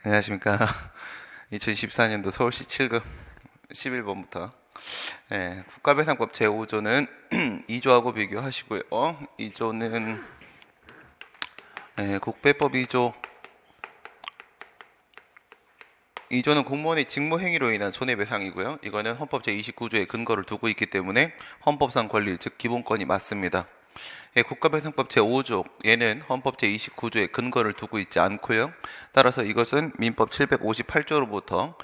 안녕하십니까. 2014년도 서울시 7급 11번부터 국가배상법 제5조는 2조하고 비교하시고요. 2조는 국배법 2조는 공무원의 직무행위로 인한 손해배상이고요. 이거는 헌법 제29조에 근거를 두고 있기 때문에 헌법상 권리, 즉 기본권이 맞습니다. 국가배상법 제5조, 얘는 헌법 제29조에 근거를 두고 있지 않고요. 따라서 이것은 민법 758조로부터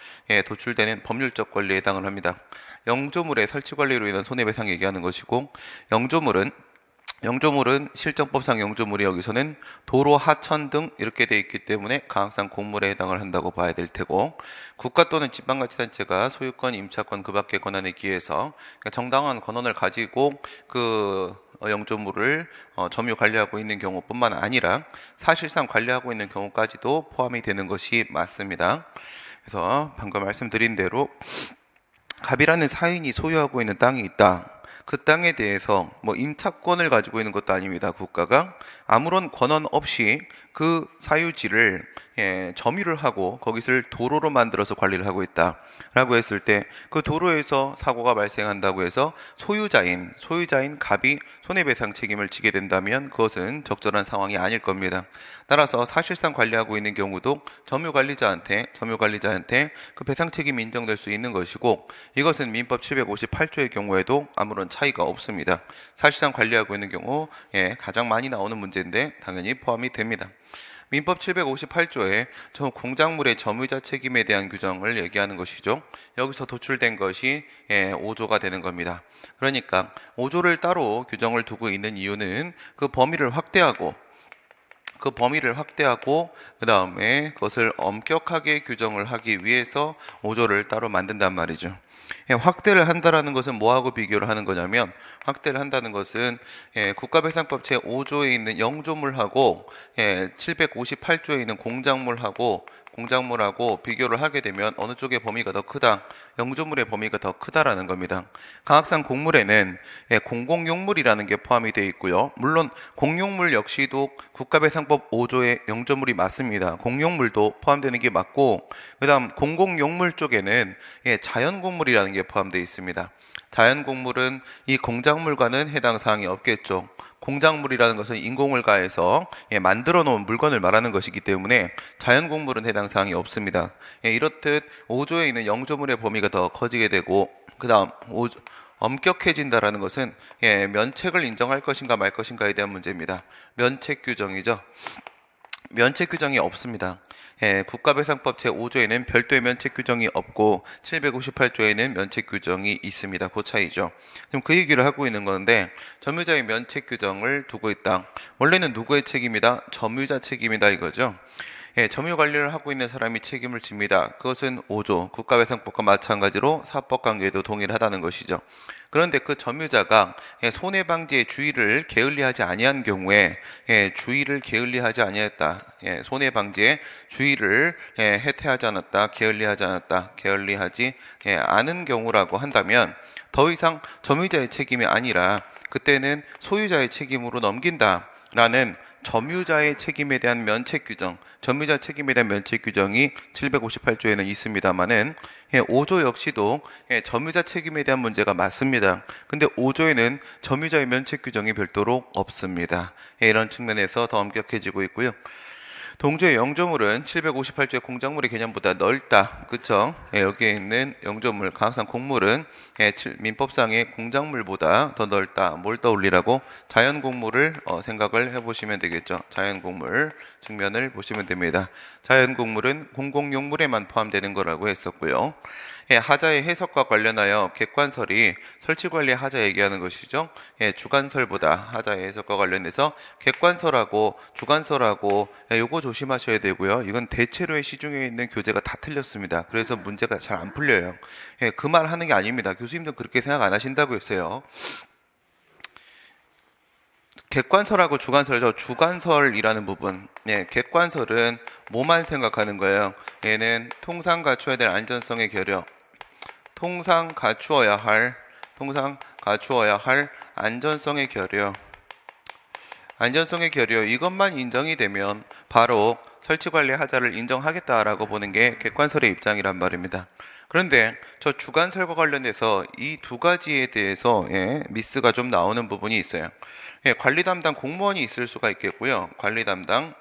도출되는 법률적 권리에 해당을 합니다. 영조물의 설치관리로 인한 손해배상 얘기하는 것이고, 영조물은 실정법상 영조물이 여기서는 도로, 하천 등 이렇게 돼 있기 때문에 가항상 공물에 해당을 한다고 봐야 될 테고, 국가 또는 지방자치단체가 소유권, 임차권 그 밖의 권한에 기해서 정당한 권한을 가지고 그 영조물을 점유 관리하고 있는 경우뿐만 아니라 사실상 관리하고 있는 경우까지도 포함이 되는 것이 맞습니다. 그래서 방금 말씀드린 대로 갑이라는 사인이 소유하고 있는 땅이 있다. 그 땅에 대해서 임차권을 가지고 있는 것도 아닙니다. 국가가 아무런 권한 없이 그 사유지를 점유를 하고 거기를 도로로 만들어서 관리를 하고 있다라고 했을 때 그 도로에서 사고가 발생한다고 해서 소유자인 갑이 손해배상 책임을 지게 된다면 그것은 적절한 상황이 아닐 겁니다. 따라서 사실상 관리하고 있는 경우도 점유관리자한테 그 배상 책임이 인정될 수 있는 것이고, 이것은 민법 758조의 경우에도 아무런 차이가 없습니다. 사실상 관리하고 있는 경우 가장 많이 나오는 문제인데 당연히 포함이 됩니다. 민법 758조에 공작물의 점유자 책임에 대한 규정을 얘기하는 것이죠. 여기서 도출된 것이 5조가 되는 겁니다. 그러니까 5조를 따로 규정을 두고 있는 이유는 그 범위를 확대하고 그 다음에 그것을 엄격하게 규정을 하기 위해서 5조를 따로 만든단 말이죠. 확대를 한다라는 것은 뭐하고 비교를 하는 거냐면, 확대를 한다는 것은 국가배상법 제5조에 있는 영조물하고 758조에 있는 공작물하고 비교를 하게 되면 어느 쪽의 범위가 더 크다, 영조물의 범위가 더 크다라는 겁니다. 가학상 공물에는 공공용물이라는 게 포함이 되어 있고요. 물론 공용물 역시도 국가배상법 5조의 영조물이 맞습니다. 공용물도 포함되는 게 맞고, 그 다음 공공용물 쪽에는 자연공물이라는 게 포함되어 있습니다. 자연공물은 이 공작물과는 해당 사항이 없겠죠. 공작물이라는 것은 인공을 가해서 만들어 놓은 물건을 말하는 것이기 때문에 자연공물은 해당 사항이 없습니다. 이렇듯 5조에 있는 영조물의 범위가 더 커지게 되고, 그 다음 엄격해진다라는 것은 면책을 인정할 것인가 말 것인가에 대한 문제입니다. 면책 규정이죠. 면책 규정이 없습니다. 국가배상법 제5조에는 별도의 면책 규정이 없고 758조에는 면책 규정이 있습니다. 그 차이죠. 지금 그 얘기를 하고 있는 건데, 점유자의 면책 규정을 두고 있다. 원래는 누구의 책임이다? 점유자 책임이다 이거죠. 점유 관리를 하고 있는 사람이 책임을 집니다. 그것은 5조 국가배상법과 마찬가지로 사법 관계에도 동일하다는 것이죠. 그런데 그 점유자가 손해방지의 주의를 게을리하지 아니한 경우에 손해방지의 주의를 해태하지 않았다, 게을리하지 않은 경우라고 한다면 더 이상 점유자의 책임이 아니라 그때는 소유자의 책임으로 넘긴다라는 점유자의 책임에 대한 면책 규정, 점유자 책임에 대한 면책 규정이 758조에는 있습니다만은 5조 역시도 점유자 책임에 대한 문제가 맞습니다. 근데 5조에는 점유자의 면책 규정이 별도로 없습니다. 이런 측면에서 더 엄격해지고 있고요. 동조의 영조물은 758조의 공작물의 개념보다 넓다. 그쵸? 여기에 있는 영조물, 가항상 공물은 민법상의 공작물보다 더 넓다. 뭘 떠올리라고? 자연공물을 생각을 해보시면 되겠죠. 자연공물 측면을 보시면 됩니다. 자연공물은 공공용물에만 포함되는 거라고 했었고요. 하자의 해석과 관련하여 객관설이 설치관리의 하자 얘기하는 것이죠. 주관설보다 하자의 해석과 관련해서 객관설하고 주관설하고 요거 조심하셔야 되고요. 이건 대체로의 시중에 있는 교재가 다 틀렸습니다. 그래서 문제가 잘 안 풀려요. 그 말 하는 게 아닙니다. 교수님도 그렇게 생각 안 하신다고 했어요. 객관설하고 주관설이라는 부분. 객관설은 뭐만 생각하는 거예요? 얘는 통상 갖춰야 될 안전성의 결여, 통상 갖추어야 할 안전성의 결여, 안전성의 결여 이것만 인정이 되면 바로 설치관리 하자를 인정하겠다라고 보는 게 객관설의 입장이란 말입니다. 그런데 저 주관설과 관련해서 이 두 가지에 대해서 미스가 좀 나오는 부분이 있어요. 관리 담당 공무원이 있을 수가 있겠고요. 관리 담당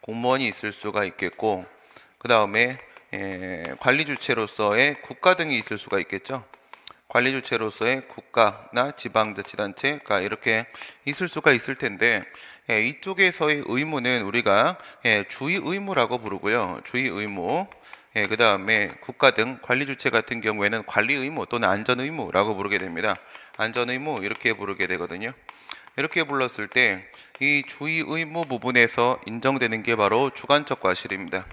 공무원이 있을 수가 있겠고, 그 다음에 관리 주체로서의 국가 등이 있을 수가 있겠죠. 관리 주체로서의 국가나 지방자치단체가 이렇게 있을 수가 있을 텐데, 이쪽에서의 의무는 우리가 주의 의무라고 부르고요. 주의 의무. 그 다음에 국가 등 관리 주체 같은 경우에는 관리 의무 또는 안전 의무라고 부르게 됩니다. 안전 의무 이렇게 부르게 되거든요. 이렇게 불렀을 때 이 주의 의무 부분에서 인정되는 게 바로 주관적 과실입니다.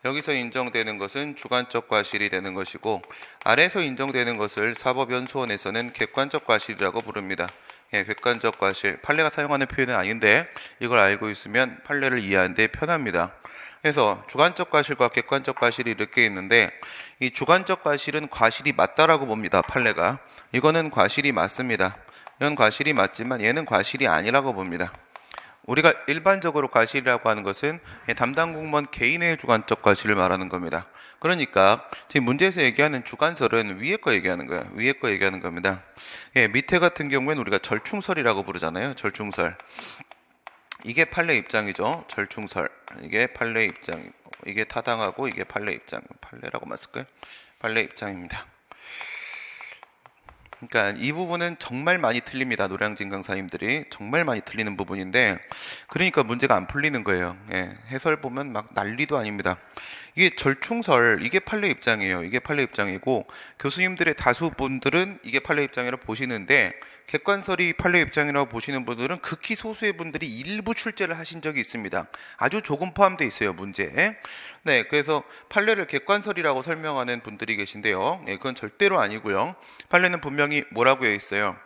여기서 인정되는 것은 주관적 과실이 되는 것이고, 아래에서 인정되는 것을 사법연수원에서는 객관적 과실이라고 부릅니다. 객관적 과실, 판례가 사용하는 표현은 아닌데 이걸 알고 있으면 판례를 이해하는 데 편합니다. 그래서 주관적 과실과 객관적 과실이 이렇게 있는데, 이 주관적 과실은 과실이 맞다라고 봅니다. 판례가. 이거는 과실이 맞습니다. 이건 과실이 맞지만 얘는 과실이 아니라고 봅니다. 우리가 일반적으로 과실이라고 하는 것은 담당 공무원 개인의 주관적 과실을 말하는 겁니다. 그러니까 지금 문제에서 얘기하는 주관설은 위에 거 얘기하는 거예요. 위에 거 얘기하는 겁니다. 밑에 같은 경우에는 우리가 절충설이라고 부르잖아요. 절충설. 이게 판례 입장이죠. 절충설. 이게 판례 입장. 이게 타당하고 이게 판례 입장. 판례라고 맞을까요? 판례 입장입니다. 그러니까 이 부분은 정말 많이 틀립니다. 노량진 강사님들이 정말 많이 틀리는 부분인데, 그러니까 문제가 안 풀리는 거예요. 해설 보면 막 난리도 아닙니다. 이게 절충설, 이게 판례 입장이에요. 이게 판례 입장이고, 교수님들의 다수 분들은 이게 판례 입장이라고 보시는데, 객관설이 판례 입장이라고 보시는 분들은 극히 소수의 분들이 일부 출제를 하신 적이 있습니다. 아주 조금 포함되어 있어요, 문제에. 네, 그래서 판례를 객관설이라고 설명하는 분들이 계신데요. 그건 절대로 아니고요. 판례는 분명히 뭐라고 되어 있어요?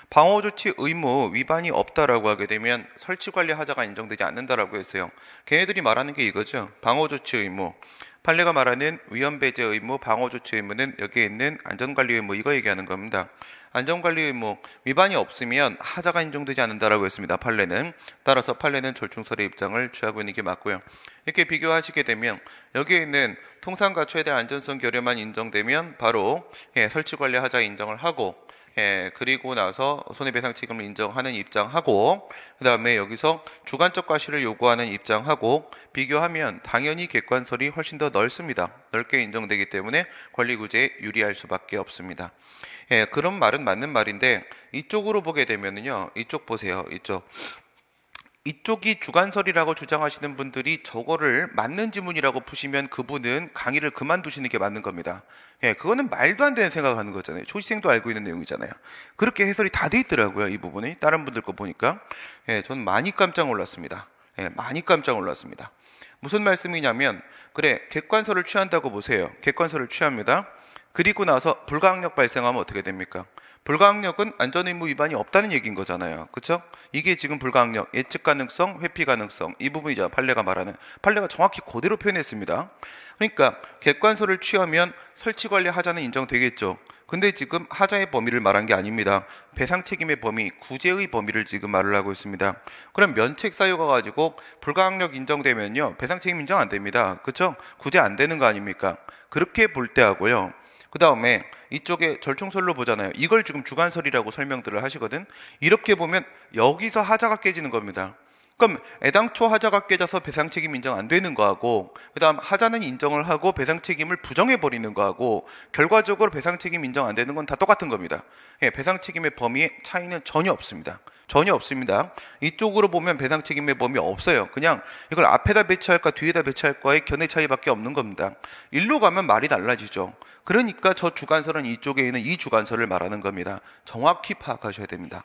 방호조치 의무 위반이 없다라고 하게 되면 설치관리 하자가 인정되지 않는다라고 했어요. 걔네들이 말하는 게 이거죠. 방호조치 의무. 판례가 말하는 위험배제 의무, 방호조치 의무는 여기에 있는 안전관리 의무, 이거 얘기하는 겁니다. 안전관리 의무 위반이 없으면 하자가 인정되지 않는다라고 했습니다. 판례는. 따라서 판례는 절충설의 입장을 취하고 있는 게 맞고요. 이렇게 비교하시게 되면 여기에 있는 통상과 최대 안전성 결여만 인정되면 바로 설치관리 하자 인정을 하고, 그리고 나서 손해배상 책임을 인정하는 입장하고, 그 다음에 여기서 주관적 과실을 요구하는 입장하고 비교하면 당연히 객관설이 훨씬 더 넓습니다. 넓게 인정되기 때문에 권리구제에 유리할 수밖에 없습니다. 그런 말은 맞는 말인데, 이쪽으로 보게 되면은요, 이쪽 보세요. 이쪽이 주관설이라고 주장하시는 분들이 저거를 맞는 지문이라고 푸시면 그분은 강의를 그만두시는 게 맞는 겁니다. 그거는 말도 안 되는 생각을 하는 거잖아요. 초시생도 알고 있는 내용이잖아요. 그렇게 해설이 다 돼 있더라고요, 이 부분이. 다른 분들 거 보니까. 저는 많이 깜짝 놀랐습니다. 많이 깜짝 놀랐습니다. 무슨 말씀이냐면, 그래, 객관설을 취한다고 보세요. 객관설을 취합니다. 그리고 나서 불가항력 발생하면 어떻게 됩니까? 불가항력은 안전의무 위반이 없다는 얘기인 거잖아요. 그렇죠? 이게 지금 불가항력, 예측 가능성, 회피 가능성, 이 부분이죠. 판례가 말하는. 판례가 정확히 그대로 표현했습니다. 그러니까 객관설을 취하면 설치관리 하자는 인정되겠죠. 근데 지금 하자의 범위를 말한 게 아닙니다. 배상 책임의 범위, 구제의 범위를 지금 말을 하고 있습니다. 그럼 면책 사유가 가지고 불가항력 인정되면요, 배상 책임 인정 안 됩니다. 그렇죠? 구제 안 되는 거 아닙니까? 그렇게 볼 때 하고요. 그 다음에 이쪽에 절충설로 보잖아요. 이걸 지금 주관설이라고 설명들을 하시거든. 이렇게 보면 여기서 하자가 깨지는 겁니다. 그럼 애당초 하자가 깨져서 배상 책임 인정 안 되는 거하고, 그 다음 하자는 인정을 하고 배상 책임을 부정해버리는 거하고, 결과적으로 배상 책임 인정 안 되는 건 다 똑같은 겁니다. 배상 책임의 범위에 차이는 전혀 없습니다. 전혀 없습니다. 이쪽으로 보면 배상 책임의 범위 없어요. 그냥 이걸 앞에다 배치할까 뒤에다 배치할까의 견해 차이밖에 없는 겁니다. 일로 가면 말이 달라지죠. 그러니까 저 주관설은 이쪽에 있는 이 주관설을 말하는 겁니다. 정확히 파악하셔야 됩니다.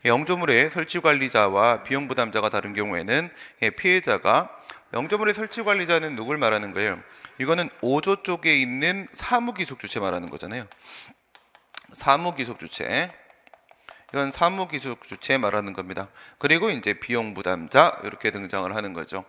영조물의 설치관리자와 비용부담자가 다른 경우에는 피해자가, 영조물의 설치관리자는 누굴 말하는 거예요? 이거는 5조 쪽에 있는 사무기속주체 말하는 거잖아요. 사무기속주체. 이건 사무기속주체 말하는 겁니다. 그리고 이제 비용부담자 이렇게 등장을 하는 거죠.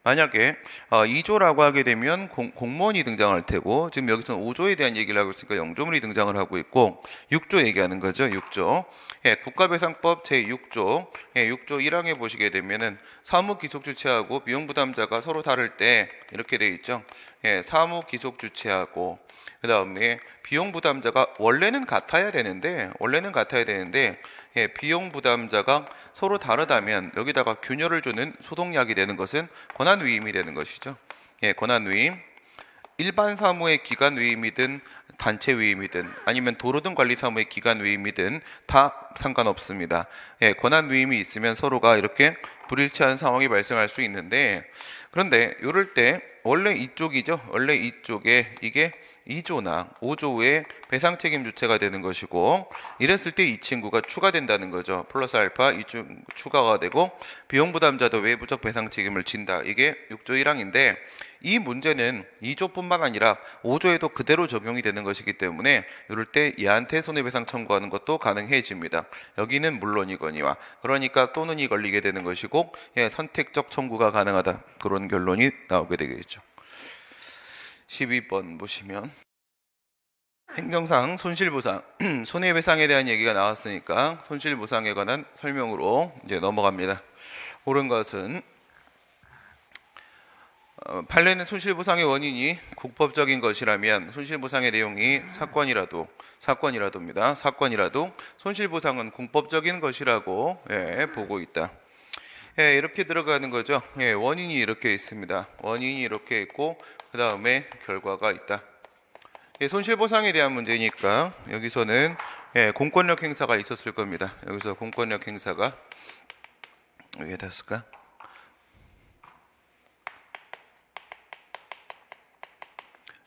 만약에 2조라고 하게 되면 공무원이 등장할 테고, 지금 여기서는 5조에 대한 얘기를 하고 있으니까 영조물이 등장을 하고 있고, 6조 얘기하는 거죠. 6조. 예, 국가배상법 제6조. 예, 6조 1항에 보시게 되면은 사무기속주체하고 비용부담자가 서로 다를 때 이렇게 돼 있죠. 예, 사무기속주체하고 그 다음에 비용부담자가 원래는 같아야 되는데 예, 비용부담자가 서로 다르다면 여기다가 균열을 주는 소독약이 되는 것은 권한위임이 되는 것이죠. 예, 권한위임. 일반 사무의 기간 위임이든 단체 위임이든 아니면 도로등 관리 사무의 기간 위임이든 다 상관없습니다. 예, 권한 위임이 있으면 서로가 이렇게 불일치한 상황이 발생할 수 있는데, 그런데 이럴 때 원래 이쪽이죠. 원래 이쪽에 이게 2조나 5조의 배상 책임 주체가 되는 것이고, 이랬을 때 이 친구가 추가된다는 거죠. 플러스 알파 추가가 되고 비용 부담자도 외부적 배상 책임을 진다. 이게 6조 1항인데 이 문제는 2조뿐만 아니라 5조에도 그대로 적용이 되는 것이기 때문에 이럴 때 얘한테 손해배상 청구하는 것도 가능해집니다. 여기는 물론이거니와, 그러니까 또는이 걸리게 되는 것이고, 예, 선택적 청구가 가능하다. 그런 결론이 나오게 되겠죠. 12번 보시면 행정상 손실보상, 손해배상에 대한 얘기가 나왔으니까 손실보상에 관한 설명으로 이제 넘어갑니다. 옳은 것은 판례는 손실보상의 원인이 국법적인 것이라면 손실보상의 내용이 사건이라도입니다. 사건이라도 손실보상은 공법적인 것이라고 보고 있다. 예, 이렇게 들어가는 거죠. 예, 원인이 이렇게 있습니다. 원인이 이렇게 있고 그 다음에 결과가 있다. 예, 손실보상에 대한 문제니까 여기서는 공권력 행사가 있었을 겁니다. 여기서 공권력 행사가 여기에다 쓸까?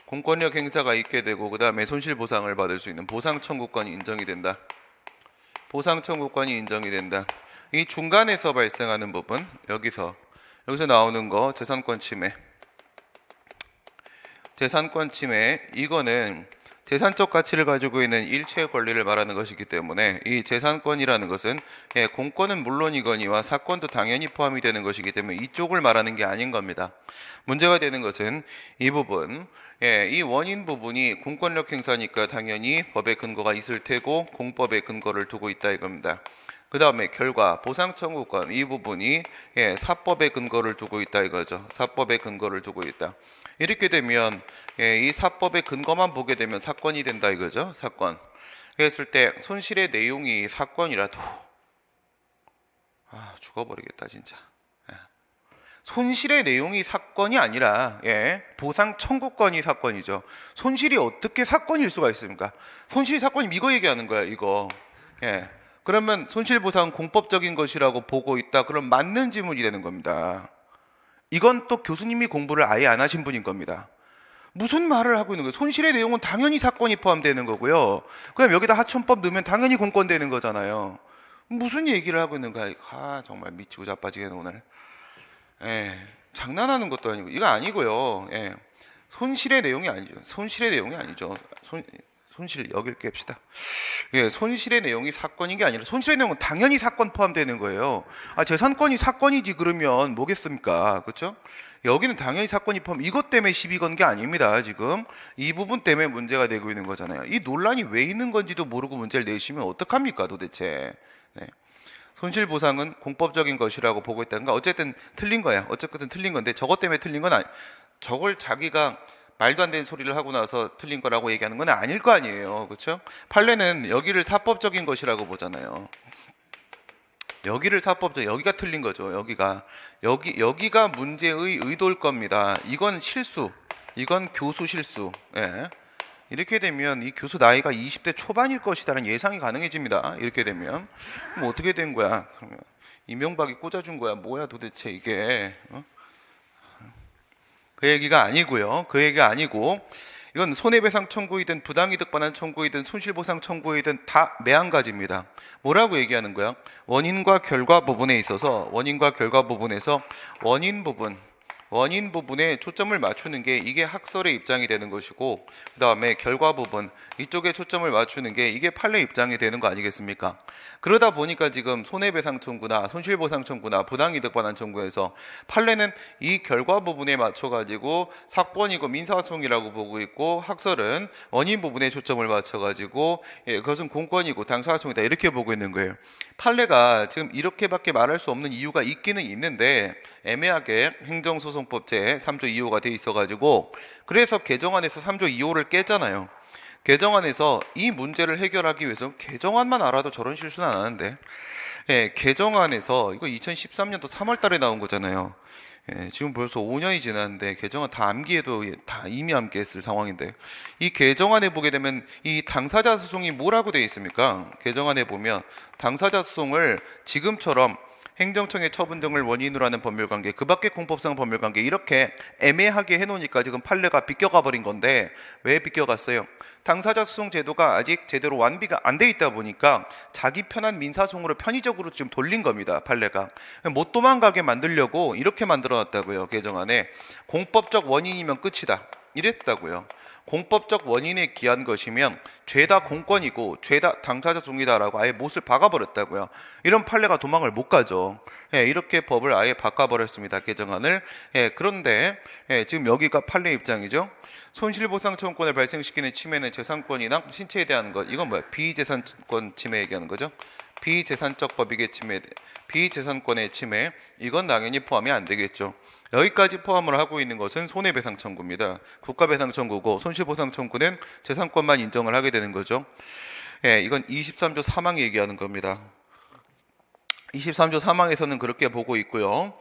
공권력 행사가 있게 되고 그 다음에 손실보상을 받을 수 있는 보상청구권이 인정이 된다. 보상청구권이 인정이 된다. 이 중간에서 발생하는 부분, 여기서 나오는 거 재산권 침해. 재산권 침해, 이거는 재산적 가치를 가지고 있는 일체의 권리를 말하는 것이기 때문에 이 재산권이라는 것은 공권은 물론이거니와 사건도 당연히 포함이 되는 것이기 때문에 이쪽을 말하는 게 아닌 겁니다. 문제가 되는 것은 이 부분, 이 원인 부분이 공권력 행사니까 당연히 법의 근거가 있을 테고 공법의 근거를 두고 있다 이겁니다. 그 다음에 결과, 보상청구권, 이 부분이 사법의 근거를 두고 있다 이거죠. 사법의 근거를 두고 있다. 이렇게 되면 이 사법의 근거만 보게 되면 사건이 된다 이거죠. 사건. 그랬을 때 손실의 내용이 사건이라도 죽어버리겠다 진짜. 손실의 내용이 사건이 아니라 보상 청구권이 사건이죠. 손실이 어떻게 사건일 수가 있습니까? 손실이 사건이면 이거 얘기하는 거야 이거. 그러면 손실보상 공법적인 것이라고 보고 있다. 그럼 맞는 지문이 되는 겁니다. 이건 또 교수님이 공부를 아예 안 하신 분인 겁니다. 무슨 말을 하고 있는 거예요? 손실의 내용은 당연히 사건이 포함되는 거고요. 그럼 여기다 하천법 넣으면 당연히 공권 되는 거잖아요. 무슨 얘기를 하고 있는 거야? 정말 미치고 자빠지겠네 오늘. 장난하는 것도 아니고 이거 아니고요. 손실의 내용이 아니죠. 손실의 내용이 아니죠. 손실 여길 깹시다. 손실의 내용이 사건인 게 아니라 손실의 내용은 당연히 사건 포함되는 거예요. 재산권이 사건이지 그러면 뭐겠습니까? 그렇죠? 여기는 당연히 사건이 포함. 이것 때문에 시비 건 게 아닙니다. 지금 이 부분 때문에 문제가 되고 있는 거잖아요. 이 논란이 왜 있는 건지도 모르고 문제를 내시면 어떡합니까 도대체. 손실보상은 공법적인 것이라고 보고 있다는 거 어쨌든 틀린 거야. 어쨌든 틀린 건데 저것 때문에 틀린 건 아니. 저걸 자기가 말도 안 되는 소리를 하고 나서 틀린 거라고 얘기하는 건 아닐 거 아니에요. 그렇죠? 판례는 여기를 사법적인 것이라고 보잖아요. 여기를 여기가 틀린 거죠. 여기가 문제의 의도일 겁니다. 이건 실수. 이건 교수 실수. 이렇게 되면 이 교수 나이가 20대 초반일 것이다라는 예상이 가능해집니다. 이렇게 되면. 그럼 어떻게 된 거야? 그러면 이명박이 꽂아준 거야. 뭐야 도대체 이게. 그 얘기가 아니고요. 그 얘기가 아니고 이건 손해배상 청구이든 부당이득 반환 청구이든 손실보상 청구이든 다 매한가지입니다. 뭐라고 얘기하는 거야? 원인과 결과 부분에 있어서 원인과 결과 부분에서 원인 원인 부분에 초점을 맞추는 게 이게 학설의 입장이 되는 것이고, 그 다음에 결과 부분 이쪽에 초점을 맞추는 게 이게 판례 입장이 되는 거 아니겠습니까? 그러다 보니까 지금 손해배상 청구나 손실보상 청구나 부당이득 반환 청구에서 판례는 이 결과 부분에 맞춰가지고 사건이고 민사소송이라고 보고 있고, 학설은 원인 부분에 초점을 맞춰가지고 그것은 공권이고 당사소송이다 이렇게 보고 있는 거예요. 판례가 지금 이렇게밖에 말할 수 없는 이유가 있기는 있는데 애매하게 행정소송법 제 3조 2호가 돼 있어가지고, 그래서 개정안에서 3조 2호를 깼잖아요. 개정안에서 이 문제를 해결하기 위해서, 개정안만 알아도 저런 실수는 안 하는데, 개정안에서 이거 2013년도 3월 달에 나온 거잖아요. 지금 벌써 5년이 지났는데 개정안 다 암기해도 다 이미 암기했을 상황인데, 이 개정안에 보게 되면 이 당사자 소송이 뭐라고 되어 있습니까? 개정안에 보면 당사자 소송을 지금처럼 행정청의 처분 등을 원인으로 하는 법률관계, 그 밖에 공법상 법률관계 이렇게 애매하게 해놓으니까 지금 판례가 비껴가 버린 건데, 왜 비껴갔어요? 당사자 소송 제도가 아직 제대로 완비가 안 돼 있다 보니까 자기 편한 민사소송으로 편의적으로 지금 돌린 겁니다. 판례가 못 도망가게 만들려고 이렇게 만들어놨다고요. 개정안에 공법적 원인이면 끝이다 이랬다고요. 공법적 원인에 기한 것이면 죄다 공권이고 죄다 당사자 소송이다라고 아예 못을 박아버렸다고요. 이런 판례가 도망을 못 가죠. 이렇게 법을 아예 바꿔버렸습니다. 개정안을. 그런데 지금 여기가 판례 입장이죠. 손실보상 청구권을 발생시키는 침해는 재산권이나 신체에 대한 것, 이건 뭐야? 비재산권 침해 얘기하는 거죠. 비재산적 법익의 침해, 비재산권의 침해, 이건 당연히 포함이 안 되겠죠. 여기까지 포함을 하고 있는 것은 손해배상 청구입니다. 국가배상 청구고, 손실보상 청구는 재산권만 인정을 하게 되는 거죠. 이건 23조 3항 얘기하는 겁니다. 23조 3항에서는 그렇게 보고 있고요.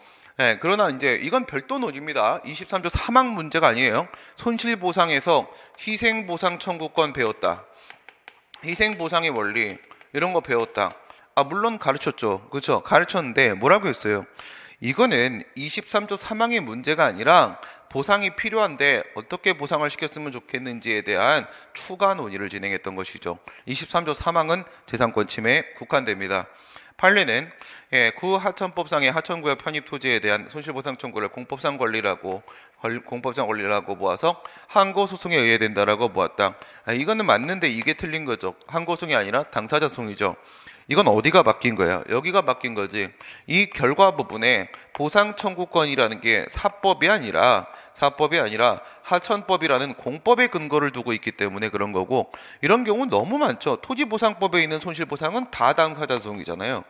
그러나 이제 이건 별도 논의입니다. 23조 3항 문제가 아니에요. 손실보상에서 희생보상 청구권 배웠다. 희생보상의 원리 이런 거 배웠다. 물론 가르쳤죠. 그렇죠? 가르쳤는데 뭐라고 했어요? 이거는 23조 3항의 문제가 아니라 보상이 필요한데 어떻게 보상을 시켰으면 좋겠는지에 대한 추가 논의를 진행했던 것이죠. 23조 3항은 재산권 침해에 국한됩니다. 판례는 구하천법상의 하천구역 편입 토지에 대한 손실보상 청구를 공법상 권리라고 보아서 항고소송에 의해 된다라고 보았다. 이거는 맞는데 이게 틀린 거죠. 항고소송이 아니라 당사자 소송이죠. 이건 어디가 바뀐 거야? 여기가 바뀐 거지. 이 결과 부분에 보상 청구권이라는 게 사법이 아니라 하천법이라는 공법의 근거를 두고 있기 때문에 그런 거고, 이런 경우 너무 많죠. 토지보상법에 있는 손실보상은 다 당사자 소송이잖아요.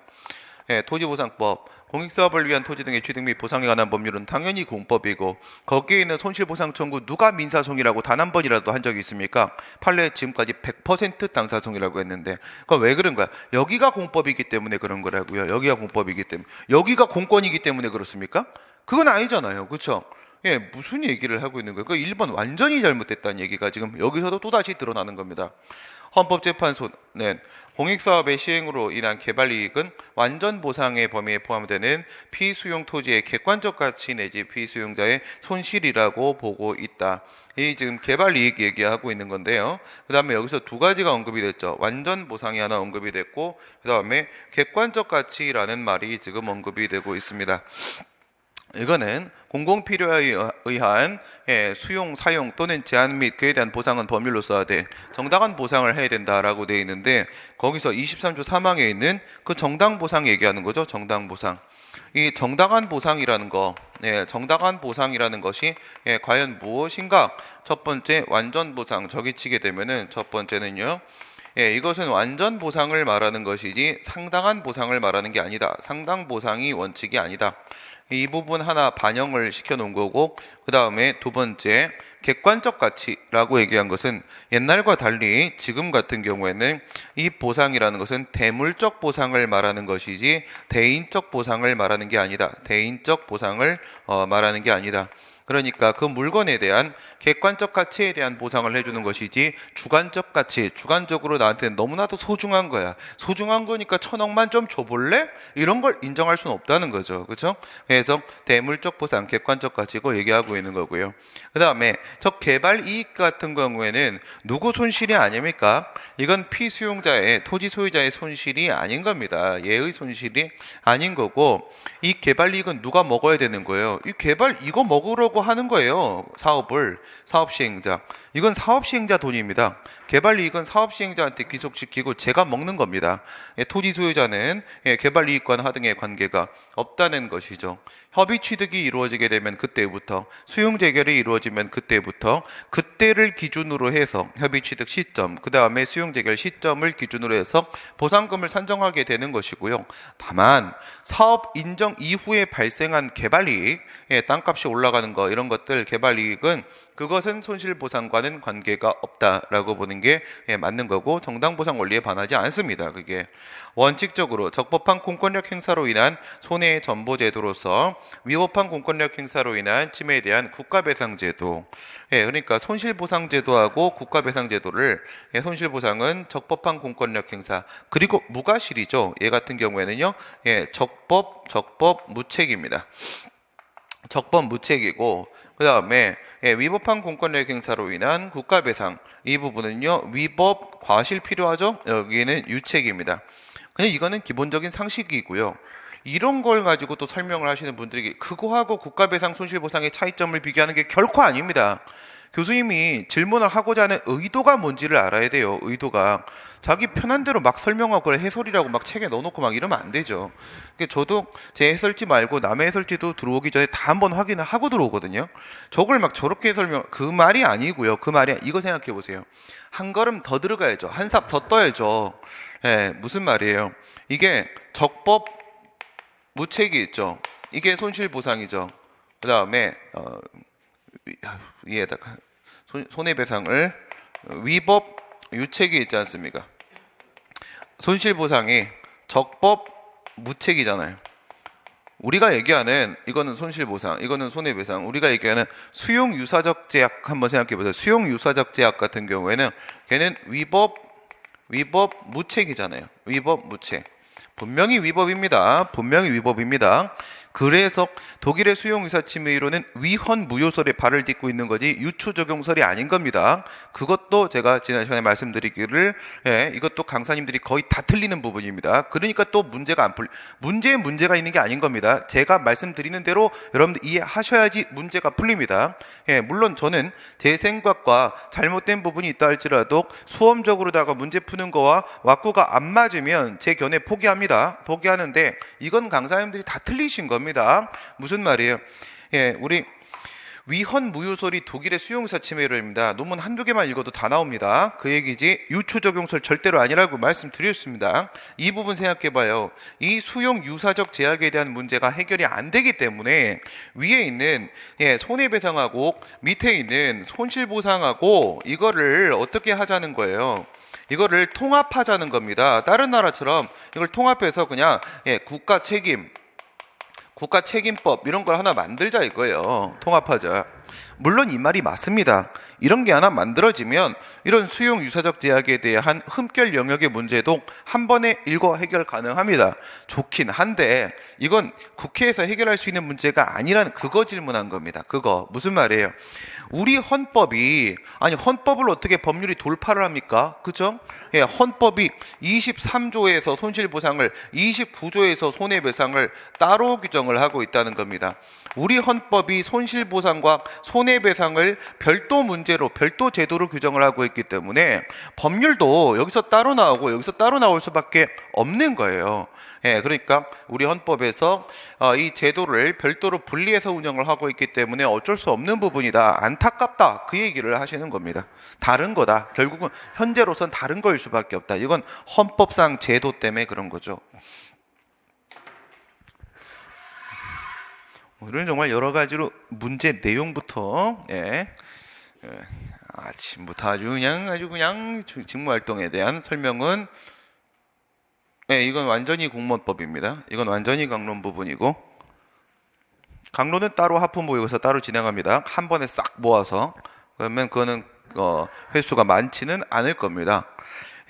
토지보상법, 공익사업을 위한 토지 등의 취득 및 보상에 관한 법률은 당연히 공법이고, 거기에 있는 손실보상 청구 누가 민사소송이라고 단 한 번이라도 한 적이 있습니까? 판례 지금까지 100% 당사소송이라고 했는데, 그건 왜 그런 거야? 여기가 공법이기 때문에 그런 거라고요. 여기가 공법이기 때문에. 여기가 공권이기 때문에 그렇습니까? 그건 아니잖아요. 그렇죠? 무슨 얘기를 하고 있는 거예요? 그 1번 완전히 잘못됐다는 얘기가 지금 여기서도 또다시 드러나는 겁니다. 헌법재판소는 공익사업의 시행으로 인한 개발이익은 완전 보상의 범위에 포함되는 피수용 토지의 객관적 가치 내지 피수용자의 손실이라고 보고 있다. 이 지금 개발이익 얘기하고 있는 건데요. 그 다음에 여기서 두 가지가 언급이 됐죠. 완전 보상이 하나 언급이 됐고, 그 다음에 객관적 가치라는 말이 지금 언급이 되고 있습니다. 이거는 공공필요에 의한 수용, 사용 또는 제한 및 그에 대한 보상은 법률로 써야 돼. 정당한 보상을 해야 된다라고 되어 있는데, 거기서 23조 3항에 있는 그 정당 보상 얘기하는 거죠. 정당 보상. 이 정당한 보상이라는 거, 정당한 보상이라는 것이 과연 무엇인가? 첫 번째 완전 보상, 저기 치게 되면은 첫 번째는요. 이것은 완전 보상을 말하는 것이지 상당한 보상을 말하는 게 아니다. 상당 보상이 원칙이 아니다. 이 부분 하나 반영을 시켜 놓은 거고, 그 다음에 두 번째 객관적 가치라고 얘기한 것은 옛날과 달리 지금 같은 경우에는 이 보상이라는 것은 대물적 보상을 말하는 것이지 대인적 보상을 말하는 게 아니다. 대인적 보상을 말하는 게 아니다. 그러니까 그 물건에 대한 객관적 가치에 대한 보상을 해주는 것이지 주관적 가치, 주관적으로 나한테 너무나도 소중한 거야. 소중한 거니까 1,000억만 좀 줘볼래? 이런 걸 인정할 수는 없다는 거죠. 그렇죠? 그래서 대물적 보상, 객관적 가치고 얘기하고 있는 거고요. 그 다음에 저 개발 이익 같은 경우에는 누구 손실이 아닙니까? 이건 피수용자의, 토지 소유자의 손실이 아닌 겁니다. 얘의 손실이 아닌 거고, 이 개발 이익은 누가 먹어야 되는 거예요? 이 개발 이거 먹으려고 하는 거예요. 사업 시행자. 이건 사업 시행자 돈입니다. 개발 이익은 사업 시행자한테 귀속시키고 제가 먹는 겁니다. 토지 소유자는 개발 이익과는 하등의 관계가 없다는 것이죠. 협의 취득이 이루어지게 되면 그때부터, 수용 재결이 이루어지면 그때부터, 그때를 기준으로 해서 협의 취득 시점, 그 다음에 수용 재결 시점을 기준으로 해서 보상금을 산정하게 되는 것이고요. 다만 사업 인정 이후에 발생한 개발 이익, 땅값이 올라가는 거 이런 것들 개발 이익은 그것은 손실보상과는 관계가 없다라고 보는 게 맞는 거고, 정당보상 원리에 반하지 않습니다. 그게 원칙적으로 적법한 공권력 행사로 인한 손해 전보 제도로서 위법한 공권력 행사로 인한 침해에 대한 국가배상제도. 그러니까 손실보상제도하고 국가배상제도를, 손실보상은 적법한 공권력 행사, 그리고 무과실이죠. 얘 같은 경우에는요, 적법 무책입니다. 적법 무책이고, 그 다음에 위법한 공권력 행사로 인한 국가배상, 이 부분은요 위법 과실 필요하죠. 여기는 유책입니다. 그냥 이거는 기본적인 상식이고요. 이런 걸 가지고 또 설명을 하시는 분들에게 그거하고 국가배상 손실보상의 차이점을 비교하는 게 결코 아닙니다. 교수님이 질문을 하고자 하는 의도가 뭔지를 알아야 돼요. 의도가. 자기 편한 대로 막 설명하고 그걸 해설이라고 막 책에 넣어놓고 막 이러면 안 되죠. 그러니까 저도 제 해설지 말고 남의 해설지도 들어오기 전에 다 한번 확인을 하고 들어오거든요. 저걸 막 저렇게 그 말이 아니고요. 그 말이, 이거 생각해 보세요. 한 걸음 더 들어가야죠. 한 삽 더 떠야죠. 무슨 말이에요? 이게 적법 무책이 있죠. 이게 손실보상이죠. 그 다음에 위에다가 손해배상을 위법 유책이 있지 않습니까? 손실보상이 적법 무책이잖아요. 우리가 얘기하는 이거는 손실보상, 이거는 손해배상. 우리가 얘기하는 수용유사적 제약 한번 생각해보세요. 수용유사적 제약 같은 경우에는 걔는 위법 무책이잖아요. 위법 무책. 분명히 위법입니다. 분명히 위법입니다. 그래서 독일의 수용유사침해이론은 위헌무효설에 발을 딛고 있는 거지 유추적용설이 아닌 겁니다. 그것도 제가 지난 시간에 말씀드리기를, 이것도 강사님들이 거의 다 틀리는 부분입니다. 그러니까 또 문제에 문제가 있는 게 아닌 겁니다. 제가 말씀드리는 대로 여러분들 이해하셔야지 문제가 풀립니다. 물론 저는 제 생각과 잘못된 부분이 있다 할지라도 수험적으로다가 문제 푸는 거와 왁구가 안 맞으면 제 견해 포기하는데 이건 강사님들이 다 틀리신 겁니다. 무슨 말이에요? 우리 위헌무효설이 독일의 수용유사침해론입니다. 논문 한두 개만 읽어도 다 나옵니다. 그 얘기지 유추적용설 절대로 아니라고 말씀드렸습니다. 이 부분 생각해봐요. 이 수용유사적 제약에 대한 문제가 해결이 안 되기 때문에 위에 있는 손해배상하고 밑에 있는 손실보상하고 이거를 어떻게 하자는 거예요? 이거를 통합하자는 겁니다. 다른 나라처럼 이걸 통합해서 그냥 국가책임법 이런 걸 하나 만들자 이거예요. 통합하자. 물론 이 말이 맞습니다. 이런 게 하나 만들어지면 이런 수용유사적 제약에 대한 흠결 영역의 문제도 한 번에 일거 해결 가능합니다. 좋긴 한데 이건 국회에서 해결할 수 있는 문제가 아니라는 그거 질문한 겁니다. 그거 무슨 말이에요? 우리 헌법이, 아니 헌법을 어떻게 법률이 돌파를 합니까? 그죠? 헌법이 23조에서 손실보상을, 29조에서 손해배상을 따로 규정을 하고 있다는 겁니다. 우리 헌법이 손실보상과 손해배상을 별도 문제로, 별도 제도로 규정을 하고 있기 때문에 법률도 여기서 따로 나오고 여기서 따로 나올 수밖에 없는 거예요. 그러니까 우리 헌법에서 이 제도를 별도로 분리해서 운영을 하고 있기 때문에 어쩔 수 없는 부분이다. 안타깝다. 그 얘기를 하시는 겁니다. 다른 거다. 결국은 현재로선 다른 거일 수밖에 없다. 이건 헌법상 제도 때문에 그런 거죠. 오늘은 정말 여러 가지로 문제 내용부터 아침부터 아주 그냥 직무활동에 대한 설명은 이건 완전히 공무원법입니다. 이건 완전히 강론 부분이고 강론은 따로 하품 모의고사 따로 진행합니다. 한 번에 싹 모아서. 그러면 그거는 횟수가 많지는 않을 겁니다.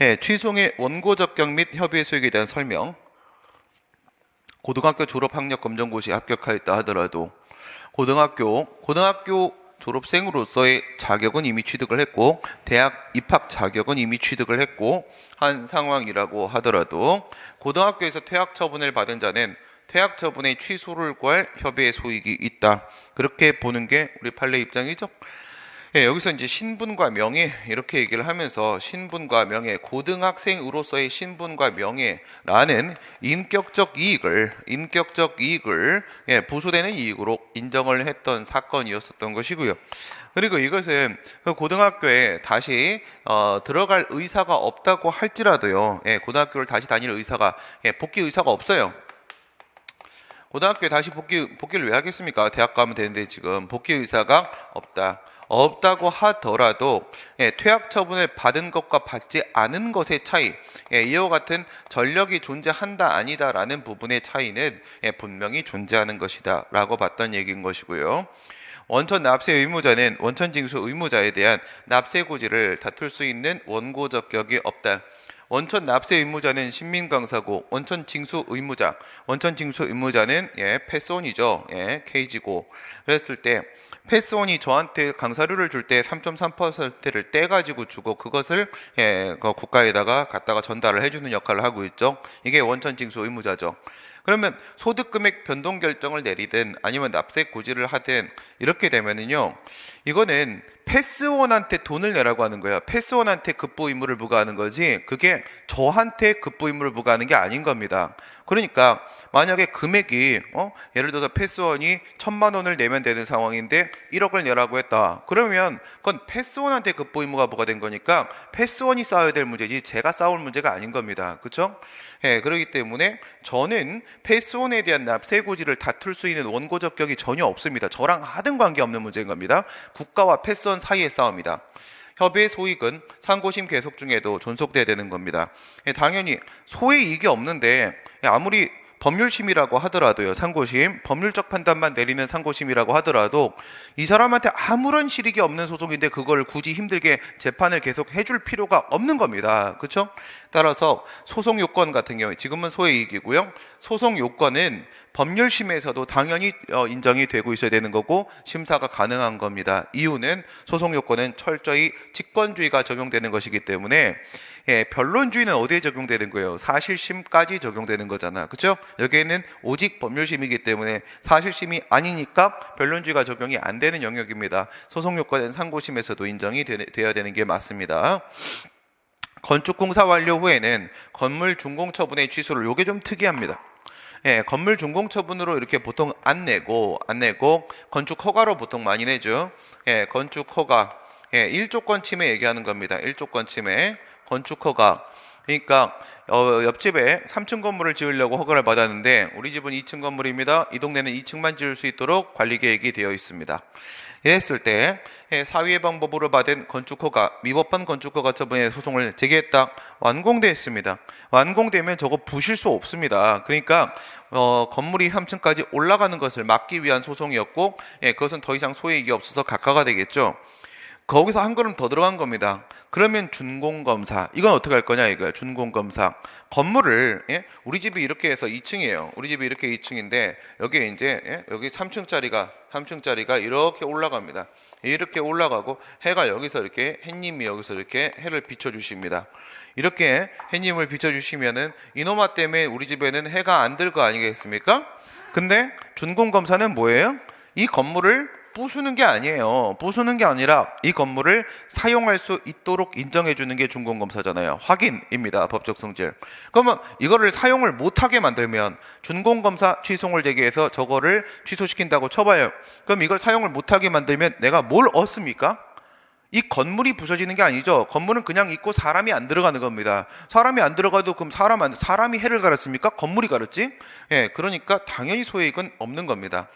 예, 취소의 원고 적격 및 협의의 소익에 대한 설명. 고등학교 졸업 학력 검정고시 합격하였다 하더라도 고등학교 졸업생으로서의 자격은 이미 취득을 했고 대학 입학 자격은 이미 취득을 했고 한 상황이라고 하더라도 고등학교에서 퇴학 처분을 받은 자는 퇴학 처분의 취소를 구할 협의의 소익이 있다. 그렇게 보는 게 우리 판례 입장이죠. 예, 여기서 이제 신분과 명예 이렇게 얘기를 하면서 신분과 명예, 고등학생으로서의 신분과 명예라는 인격적 이익을 예, 부소되는 이익으로 인정을 했던 사건이었었던 것이고요. 그리고 이것은 그 고등학교에 다시 들어갈 의사가 없다고 할지라도요. 예, 고등학교를 다시 다닐 의사가 복귀 의사가 없어요. 고등학교에 다시 복귀를 왜 하겠습니까? 대학 가면 되는데 지금 복귀 의사가 없다고 하더라도 퇴학 처분을 받은 것과 받지 않은 것의 차이, 이와 같은 전력이 존재한다 아니다라는 부분의 차이는 분명히 존재하는 것이다 라고 봤던 얘기인 것이고요. 원천 납세 의무자는 원천 징수 의무자에 대한 납세 고지를 다툴 수 있는 원고 적격이 없다. 원천 납세 의무자는 신민강사고 원천 징수 의무자는 패스원이죠. KG고. 그랬을 때 패스원이 저한테 강사료를 줄 때 3.3%를 떼가지고 주고 그것을 그 국가에다가 갖다가 전달을 해주는 역할을 하고 있죠. 이게 원천 징수 의무자죠. 그러면 소득 금액 변동 결정을 내리든 아니면 납세 고지를 하든 이렇게 되면은요, 이거는 패스원한테 돈을 내라고 하는 거예요. 패스원한테 급부 의무를 부과하는 거지 그게 저한테 급부 의무를 부과하는 게 아닌 겁니다. 그러니까 만약에 금액이 예를 들어서 패스원이 1,000만 원을 내면 되는 상황인데 1억을 내라고 했다. 그러면 그건 패스원한테 급부 의무가 부과된 거니까 패스원이 싸워야 될 문제지 제가 싸울 문제가 아닌 겁니다. 그렇죠? 예, 그렇기 때문에 저는 패스원에 대한 납세 고지를 다툴 수 있는 원고 적격이 전혀 없습니다. 저랑 하등 관계없는 문제인 겁니다. 국가와 패스원 사이의 싸움이다. 협의의 소익은 상고심 계속 중에도 존속돼야 되는 겁니다. 당연히 소의 이익이 없는데 아무리 법률심이라고 하더라도요, 상고심, 법률적 판단만 내리는 상고심이라고 하더라도 이 사람한테 아무런 실익이 없는 소송인데 그걸 굳이 힘들게 재판을 계속 해줄 필요가 없는 겁니다. 그렇죠? 따라서 소송 요건 같은 경우에 지금은 소의 이익이고요. 소송 요건은 법률심에서도 당연히 인정이 되고 있어야 되는 거고 심사가 가능한 겁니다. 이유는 소송 요건은 철저히 직권주의가 적용되는 것이기 때문에 변론주의는 어디에 적용되는 거예요? 사실심까지 적용되는 거잖아. 그렇죠? 여기에는 오직 법률심이기 때문에 사실심이 아니니까 변론주의가 적용이 안 되는 영역입니다. 소송 요건은 상고심에서도 인정이 돼야 되는 게 맞습니다. 건축공사 완료 후에는 건물 준공처분의 취소를, 요게 좀 특이합니다. 건물 준공처분으로 이렇게 보통 안 내고 건축 허가로 보통 많이 내죠. 건축 허가, 1조건 침해 얘기하는 겁니다. 1조건 침해, 건축 허가. 그러니까 옆집에 3층 건물을 지으려고 허가를 받았는데 우리 집은 2층 건물입니다. 이 동네는 2층만 지을 수 있도록 관리 계획이 되어 있습니다. 이랬을 때 사위의 방법으로 받은 건축허가, 위법한 건축허가 처분의 소송을 제기했다. 완공됐습니다. 완공되면 저거 부실 수 없습니다. 그러니까 건물이 3층까지 올라가는 것을 막기 위한 소송이었고 그것은 더 이상 소액이 없어서 각하가 되겠죠. 거기서 한 걸음 더 들어간 겁니다. 그러면 준공검사, 이건 어떻게 할 거냐 이거야. 준공검사, 건물을 우리 집이 이렇게 해서 2층이에요. 우리 집이 이렇게 2층인데 여기에 이제 여기 3층짜리가 이렇게 올라갑니다. 이렇게 올라가고 해가 여기서 이렇게, 햇님이 여기서 이렇게 해를 비춰주십니다. 이렇게 햇님을 비춰주시면은 이놈아 때문에 우리 집에는 해가 안 들 거 아니겠습니까? 근데 준공검사는 뭐예요? 이 건물을 부수는 게 아니에요. 부수는 게 아니라 이 건물을 사용할 수 있도록 인정해주는 게 준공검사잖아요. 확인입니다. 법적 성질. 그러면 이거를 사용을 못하게 만들면 준공검사 취소를 제기해서 저거를 취소시킨다고 쳐봐요. 그럼 이걸 사용을 못하게 만들면 내가 뭘 얻습니까? 이 건물이 부서지는 게 아니죠. 건물은 그냥 있고 사람이 안 들어가는 겁니다. 사람이 안 들어가도 그럼 사람이 해를 갈았습니까? 건물이 갈았지? 그러니까 당연히 소액은 없는 겁니다.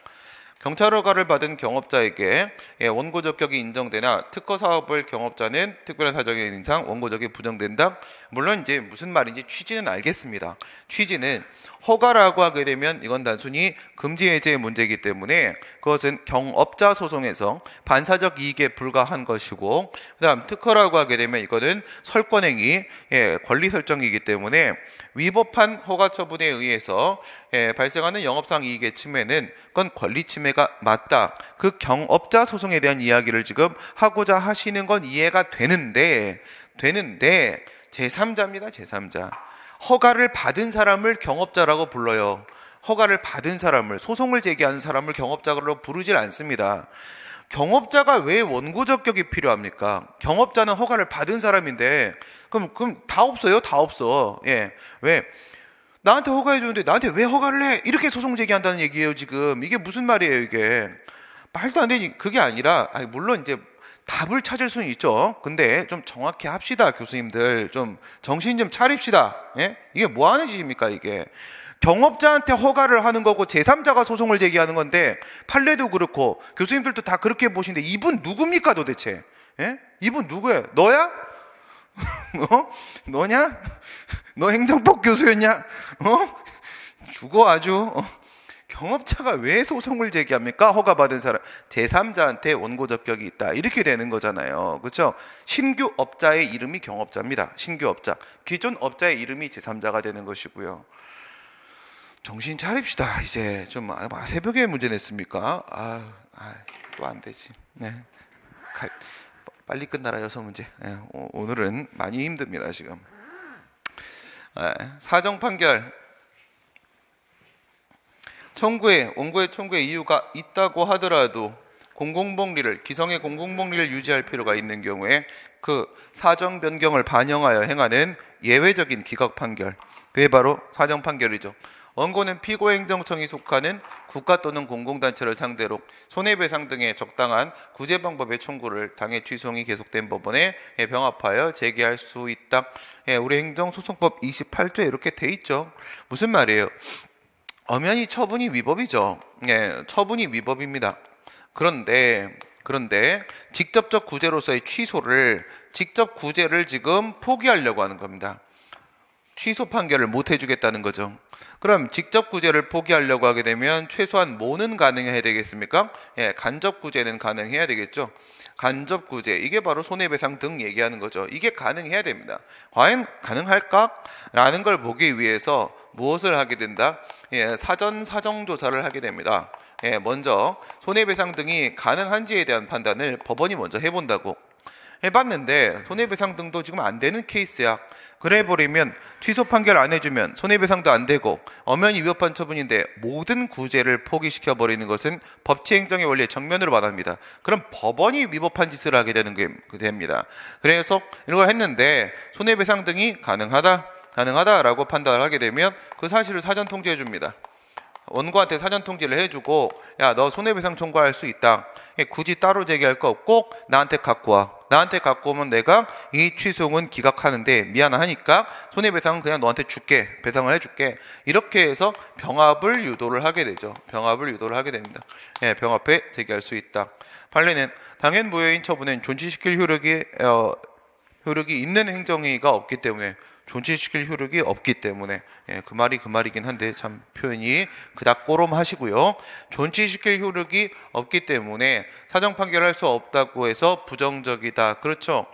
경찰 허가를 받은 경업자에게 원고 적격이 인정되나 특허 사업을 경업자는 특별한 사정의 인상 원고 적격이 부정된다. 물론 이제 무슨 말인지 취지는 알겠습니다. 취지는 허가라고 하게 되면 이건 단순히 금지 해제의 문제이기 때문에 그것은 경업자 소송에서 반사적 이익에 불과한 것이고, 그다음 특허라고 하게 되면 이거는 설권행위, 권리 설정이기 때문에 위법한 허가 처분에 의해서 발생하는 영업상 이익의 침해는 그건 권리 침해가 맞다. 그 경업자 소송에 대한 이야기를 지금 하고자 하시는 건 이해가 되는데 제3자입니다. 제3자. 허가를 받은 사람을 경업자라고 불러요. 허가를 받은 사람을, 소송을 제기하는 사람을 경업자로 부르질 않습니다. 경업자가 왜 원고 적격이 필요합니까? 경업자는 허가를 받은 사람인데 그럼 다 없어요? 다 없어. 왜? 나한테 허가해 주는데 나한테 왜 허가를 해? 이렇게 소송 제기한다는 얘기예요, 지금. 이게 무슨 말이에요, 이게? 말도 안 되지. 그게 아니라, 물론 이제 답을 찾을 수는 있죠. 근데 좀 정확히 합시다, 교수님들. 좀 정신 좀 차립시다. 이게 뭐 하는 짓입니까, 이게? 경업자한테 허가를 하는 거고 제3자가 소송을 제기하는 건데, 판례도 그렇고 교수님들도 다 그렇게 보시는데 이분 누굽니까, 도대체? 이분 누구야? 너야? 너냐? 너 행정법 교수였냐? 죽어 아주. 경업자가 왜 소송을 제기합니까? 허가받은 사람, 제3자한테 원고 적격이 있다. 이렇게 되는 거잖아요. 그렇죠? 신규 업자의 이름이 경업자입니다. 신규 업자. 기존 업자의 이름이 제3자가 되는 것이고요. 정신 차립시다. 이제 좀 새벽에 문제 냈습니까? 또 안 되지. 빨리 끝나라, 6문제. 오늘은 많이 힘듭니다, 지금. 사정 판결. 원고의 청구의 이유가 있다고 하더라도 공공복리를, 기성의 공공복리를 유지할 필요가 있는 경우에 그 사정 변경을 반영하여 행하는 예외적인 기각 판결. 그게 바로 사정 판결이죠. 원고는 피고행정청이 속하는 국가 또는 공공단체를 상대로 손해배상 등의 적당한 구제 방법의 청구를 당해 취소이 계속된 법원에 병합하여 제기할 수 있다. 우리 행정소송법 28조에 이렇게 돼 있죠. 무슨 말이에요? 엄연히 처분이 위법이죠. 처분이 위법입니다. 그런데 직접적 구제로서의 직접 구제를 지금 포기하려고 하는 겁니다. 취소 판결을 못 해주겠다는 거죠. 그럼 직접 구제를 포기하려고 하게 되면 최소한 뭐는 가능해야 되겠습니까? 간접 구제는 가능해야 되겠죠. 간접 구제, 이게 바로 손해배상 등 얘기하는 거죠. 이게 가능해야 됩니다. 과연 가능할까? 라는 걸 보기 위해서 무엇을 하게 된다? 사전 사정조사를 하게 됩니다. 먼저 손해배상 등이 가능한지에 대한 판단을 법원이 먼저 해본다고. 해봤는데 손해배상 등도 지금 안 되는 케이스야. 그래버리면 취소 판결 안 해주면 손해배상도 안 되고 엄연히 위법한 처분인데 모든 구제를 포기시켜버리는 것은 법치행정의 원리에 정면으로 반합니다. 그럼 법원이 위법한 짓을 하게 되는 게 됩니다. 그래서 이걸 했는데 손해배상 등이 가능하다라고 판단을 하게 되면 그 사실을 사전 통지해 줍니다. 원고한테 사전 통지를 해주고, 야, 너 손해배상 청구할 수 있다. 굳이 따로 제기할 거 없고 나한테 갖고 와. 나한테 갖고 오면 내가 이 취소는 기각하는데 미안하니까 손해배상은 그냥 너한테 줄게. 배상을 해줄게. 이렇게 해서 병합을 유도를 하게 되죠. 병합을 유도를 하게 됩니다. 병합에 제기할 수 있다. 판례는 당연 무효인 처분은 존치시킬 효력이 있는 행정행위가 없기 때문에, 존치시킬 효력이 없기 때문에, 그 말이긴 한데 참 표현이 그닥 꼬롬하시고요. 존치시킬 효력이 없기 때문에 사정 판결할 수 없다고 해서 부정적이다. 그렇죠.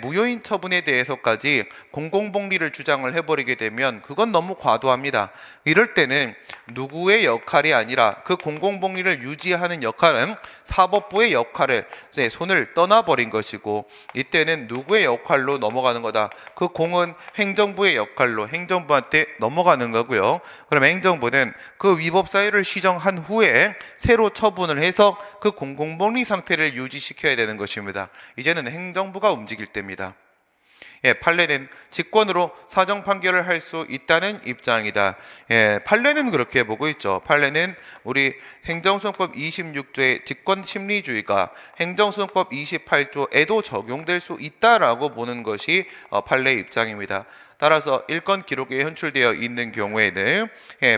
무효인 처분에 대해서까지 공공복리를 주장을 해버리게 되면 그건 너무 과도합니다. 이럴 때는 누구의 역할이 아니라 그 공공복리를 유지하는 역할은 사법부의 역할을 손을 떠나버린 것이고, 이때는 누구의 역할로 넘어가는 거다. 그 공은 행정부의 역할로 행정부한테 넘어가는 거고요. 그럼 행정부는 그 위법 사유를 시정한 후에 새로 처분을 해서 그 공공복리 상태를 유지시켜야 되는 것입니다. 이제는 행정부가 움직일 때입니다. 판례는 직권으로 사정 판결을 할 수 있다는 입장이다. 판례는 그렇게 보고 있죠. 판례는 우리 행정소송법 26조의 직권심리주의가 행정소송법 28조에도 적용될 수 있다라고 보는 것이 판례의 입장입니다. 따라서 일건 기록에 현출되어 있는 경우에는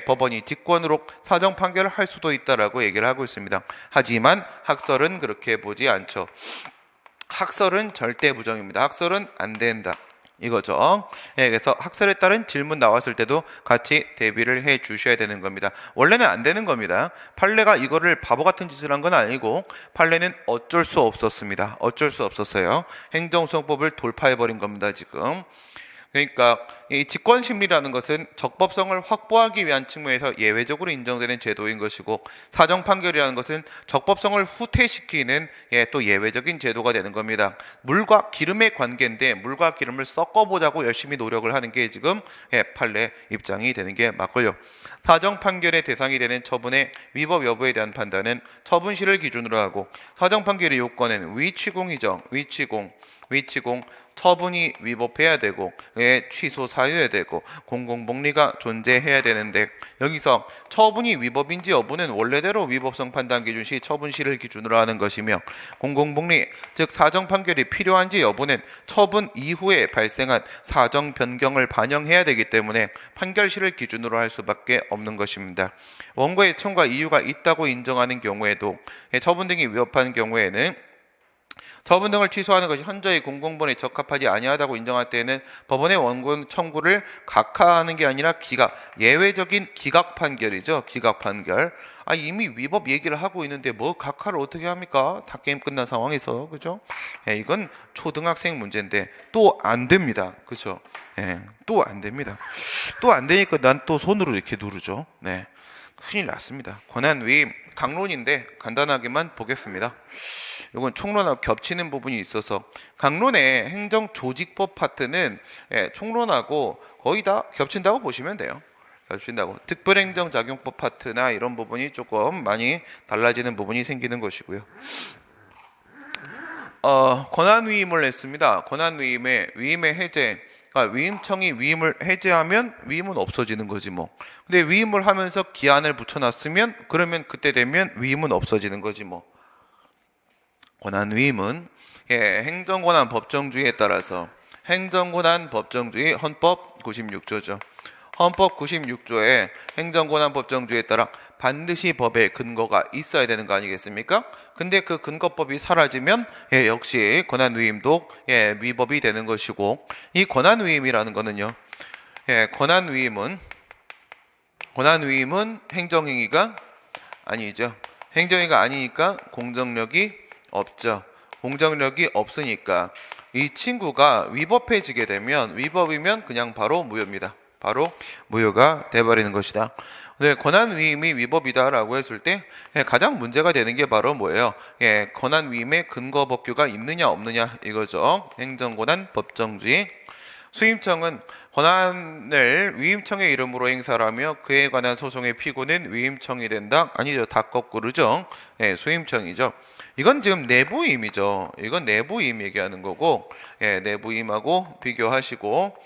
법원이 직권으로 사정 판결을 할 수도 있다라고 얘기를 하고 있습니다. 하지만 학설은 그렇게 보지 않죠. 학설은 절대 부정입니다. 학설은 안 된다. 이거죠. 그래서 학설에 따른 질문 나왔을 때도 같이 대비를 해 주셔야 되는 겁니다. 원래는 안 되는 겁니다. 판례가 이거를 바보 같은 짓을 한 건 아니고 판례는 어쩔 수 없었습니다. 어쩔 수 없었어요. 행정소송법을 돌파해버린 겁니다, 지금. 그러니까 이 직권심리라는 것은 적법성을 확보하기 위한 측면에서 예외적으로 인정되는 제도인 것이고, 사정판결이라는 것은 적법성을 후퇴시키는 또 예외적인 제도가 되는 겁니다. 물과 기름의 관계인데 물과 기름을 섞어보자고 열심히 노력을 하는 게 지금 판례 입장이 되는 게 맞고요. 사정판결의 대상이 되는 처분의 위법 여부에 대한 판단은 처분시를 기준으로 하고, 사정판결의 요건은 위치공이죠. 위치공 처분이 위법해야 되고 취소 사유해야 되고 공공복리가 존재해야 되는데, 여기서 처분이 위법인지 여부는 원래대로 위법성 판단 기준 시 처분시를 기준으로 하는 것이며, 공공복리 즉 사정 판결이 필요한지 여부는 처분 이후에 발생한 사정 변경을 반영해야 되기 때문에 판결시를 기준으로 할 수밖에 없는 것입니다. 원고의 청구가 이유가 있다고 인정하는 경우에도 처분 등이 위법한 경우에는 처분 등을 취소하는 것이 현저히 공공본에 적합하지 아니하다고 인정할 때에는 법원의 원고 청구를 각하하는 게 아니라 예외적인 기각 판결이죠. 기각 판결. 이미 위법 얘기를 하고 있는데 뭐 각하를 어떻게 합니까? 다 게임 끝난 상황에서. 그죠? 이건 초등학생 문제인데 또 안 됩니다. 그죠? 또 안 됩니다. 또 안 되니까 난 또 손으로 이렇게 누르죠. 네. 큰일 났습니다. 권한위임 강론인데 간단하게만 보겠습니다. 이건 총론하고 겹치는 부분이 있어서, 강론의 행정조직법 파트는 총론하고 거의 다 겹친다고 보시면 돼요. 겹친다고. 특별행정작용법 파트나 이런 부분이 조금 많이 달라지는 부분이 생기는 것이고요. 권한위임을 했습니다. 권한위임의 해제. 위임청이 위임을 해제하면 위임은 없어지는 거지 뭐. 근데 위임을 하면서 기한을 붙여놨으면 그러면 그때 되면 위임은 없어지는 거지 뭐. 권한위임은 행정권한 법정주의에 따라서, 행정권한 법정주의 헌법 96조죠. 헌법 96조에 행정권한 법정주의에 따라 반드시 법에 근거가 있어야 되는 거 아니겠습니까? 근데 그 근거법이 사라지면 역시 권한위임도 위법이 되는 것이고, 이 권한위임이라는 거는요, 권한위임은 행정행위가 아니죠. 행정행위가 아니니까 공정력이 없죠. 공정력이 없으니까 이 친구가 위법해지게 되면, 위법이면 그냥 바로 무효입니다. 바로 무효가 돼버리는 것이다. 네, 권한위임이 위법이다라고 했을 때 가장 문제가 되는 게 바로 뭐예요? 권한위임의 근거 법규가 있느냐 없느냐 이거죠. 행정권한 법정주의. 수임청은 권한을 위임청의 이름으로 행사하며 그에 관한 소송의 피고는 위임청이 된다. 아니죠. 다 거꾸로죠. 수임청이죠. 이건 지금 내부임이죠. 이건 내부임 얘기하는 거고, 내부임하고 비교하시고,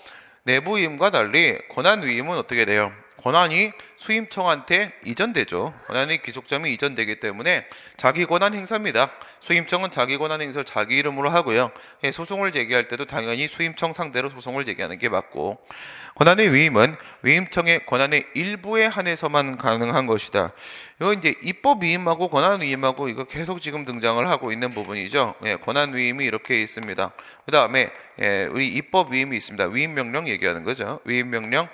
내부임과 달리 권한위임은 어떻게 돼요? 권한이 수임청한테 이전되죠. 권한의 기속점이 이전되기 때문에 자기 권한 행사입니다. 수임청은 자기 권한 행사를 자기 이름으로 하고요. 소송을 제기할 때도 당연히 수임청 상대로 소송을 제기하는 게 맞고, 권한의 위임은 위임청의 권한의 일부에 한해서만 가능한 것이다. 이거 이제 입법 위임하고 권한 위임하고 이거 계속 지금 등장을 하고 있는 부분이죠. 권한 위임이 이렇게 있습니다. 그 다음에 우리 입법 위임이 있습니다. 위임 명령 얘기하는 거죠. 위임 명령,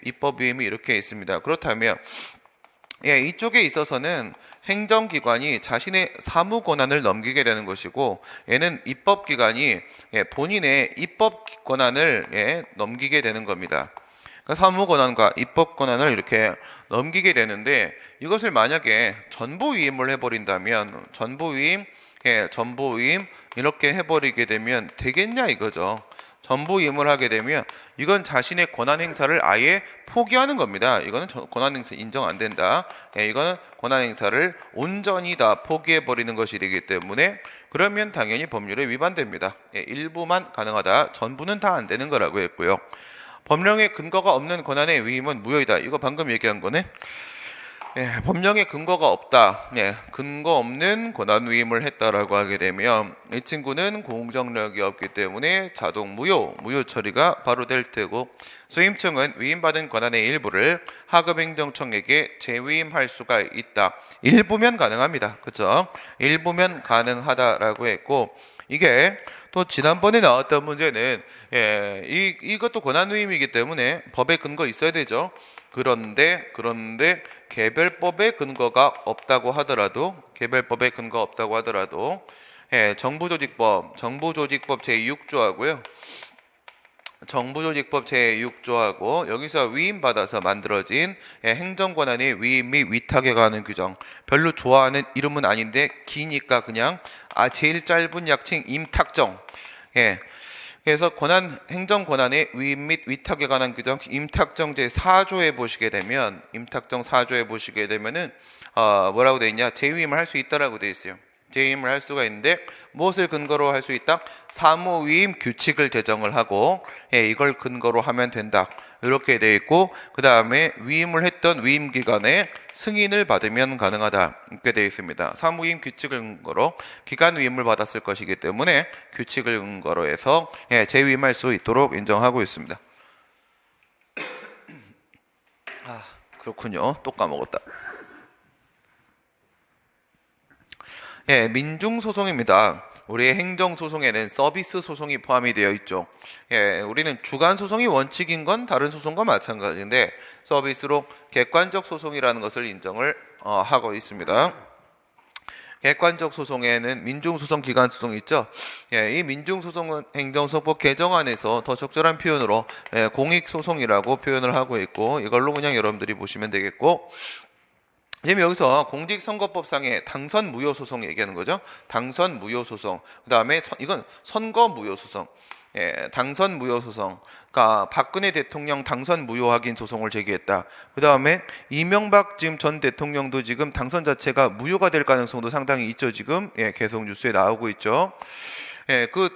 입법 위임이 이렇게 있습니다. 그렇다면 이쪽에 있어서는 행정기관이 자신의 사무 권한을 넘기게 되는 것이고, 얘는 입법기관이 본인의 입법 권한을 넘기게 되는 겁니다. 그러니까 사무 권한과 입법 권한을 이렇게 넘기게 되는데, 이것을 만약에 전부 위임을 해버린다면, 전부 위임, 전부임 이렇게 해버리게 되면 되겠냐 이거죠. 전부임을 하게 되면 이건 자신의 권한 행사를 아예 포기하는 겁니다. 이거는 권한 행사 인정 안 된다. 이거는 권한 행사를 온전히 다 포기해 버리는 것이 되기 때문에 그러면 당연히 법률에 위반됩니다. 일부만 가능하다. 전부는 다 안 되는 거라고 했고요. 법령의 근거가 없는 권한의 위임은 무효이다. 이거 방금 얘기한 거네. 법령의 근거가 없다. 근거 없는 권한 위임을 했다라고 하게 되면 이 친구는 공정력이 없기 때문에 자동 무효 처리가 바로 될 테고, 수임청은 위임받은 권한의 일부를 하급행정청에게 재위임할 수가 있다. 일부면 가능합니다. 그렇죠? 일부면 가능하다라고 했고, 이게 또 지난번에 나왔던 문제는 이것도 권한 위임이기 때문에 법에 근거 있어야 되죠. 그런데 개별법에 근거가 없다고 하더라도 정부조직법 제6조하고요. 정부조직법 제6조하고 여기서 위임받아서 만들어진 행정권한의 위임 및 위탁에 관한 규정, 별로 좋아하는 이름은 아닌데 기니까 그냥 제일 짧은 약칭 임탁정. 그래서 행정권한의 위임 및 위탁에 관한 규정 임탁정 제4조에 보시게 되면 은 뭐라고 되어 있냐? 재위임을 할 수 있다라고 되어 있어요. 재위임을 할 수가 있는데 무엇을 근거로 할 수 있다? 사무위임 규칙을 제정을 하고 이걸 근거로 하면 된다. 이렇게 되어 있고, 그 다음에 위임을 했던 위임기관의 승인을 받으면 가능하다. 이렇게 되어 있습니다. 사무위임 규칙을 근거로 기관 위임을 받았을 것이기 때문에 규칙을 근거로 해서 재위임할 수 있도록 인정하고 있습니다. 그렇군요. 또 까먹었다. 민중소송입니다. 우리의 행정소송에는 서비스 소송이 포함이 되어 있죠. 우리는 주관 소송이 원칙인 건 다른 소송과 마찬가지인데 서비스로 객관적 소송이라는 것을 인정을 하고 있습니다. 객관적 소송에는 민중소송, 기관소송이 있죠. 이 민중소송은 행정소송법 개정안에서 더 적절한 표현으로 공익소송이라고 표현을 하고 있고, 이걸로 그냥 여러분들이 보시면 되겠고, 지금 여기서 공직선거법상의 당선 무효 소송 얘기하는 거죠. 당선 무효 소송. 그 다음에 이건 선거 무효 소송. 당선 무효 소송. 그러니까 박근혜 대통령 당선 무효 확인 소송을 제기했다. 그 다음에 이명박 지금 전 대통령도 지금 당선 자체가 무효가 될 가능성도 상당히 있죠. 지금 계속 뉴스에 나오고 있죠. 그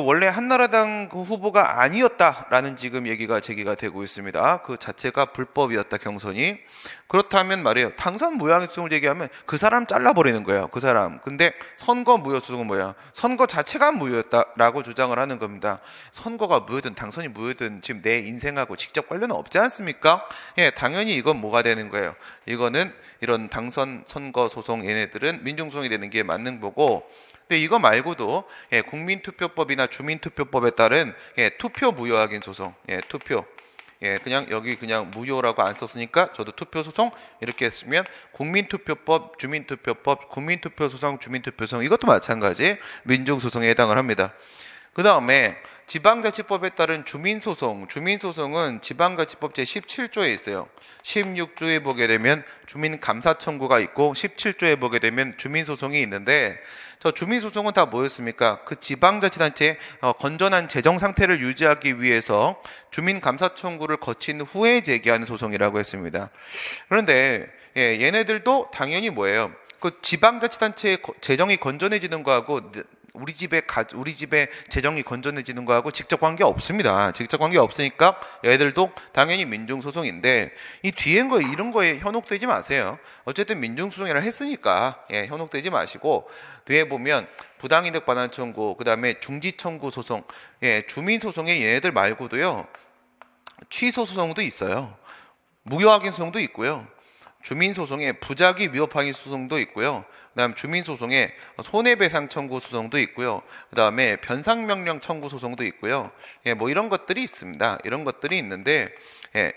원래 한나라당 그 후보가 아니었다라는 지금 얘기가 제기가 되고 있습니다. 그 자체가 불법이었다, 경선이. 그렇다면 말이에요. 당선 무효소송을 제기하면 그 사람 잘라버리는 거예요. 그 사람. 근데 선거 무효소송은 뭐야? 선거 자체가 무효였다라고 주장을 하는 겁니다. 선거가 무효든 당선이 무효든 지금 내 인생하고 직접 관련은 없지 않습니까? 당연히 이건 뭐가 되는 거예요? 이거는 이런 당선 선거 소송 얘네들은 민중소송이 되는 게 맞는 거고, 근데 이거 말고도 국민투표법이나 주민투표법에 따른 투표 무효 확인 소송, 투표. 그냥 여기 그냥 무효라고 안 썼으니까 저도 투표 소송 이렇게 했으면 국민투표법, 주민투표법, 국민투표소송, 주민투표소송 이것도 마찬가지 민중소송에 해당을 합니다. 그 다음에 지방자치법에 따른 주민소송은 지방자치법 제17조에 있어요. 16조에 보게 되면 주민감사청구가 있고 17조에 보게 되면 주민소송이 있는데, 저 주민소송은 다 뭐였습니까? 그 지방자치단체의 건전한 재정 상태를 유지하기 위해서 주민감사청구를 거친 후에 제기하는 소송이라고 했습니다. 그런데 얘네들도 당연히 뭐예요? 그 지방자치단체의 재정이 건전해지는 거하고 우리 집에 재정이 건전해지는 거하고 직접 관계 없습니다. 직접 관계 없으니까 얘들도 당연히 민중소송인데, 이 뒤에 이런 거에 현혹되지 마세요. 어쨌든 민중소송이라 했으니까 현혹되지 마시고, 뒤에 보면 부당이득 반환 청구, 그 다음에 중지 청구 소송, 주민소송에 얘네들 말고도요 취소 소송도 있어요. 무효 확인 소송도 있고요. 주민소송에 부작위 위협 항의 소송도 있고요. 그 다음 주민소송에 손해배상 청구 소송도 있고요. 그 다음에 변상명령 청구 소송도 있고요. 뭐 이런 것들이 있습니다. 이런 것들이 있는데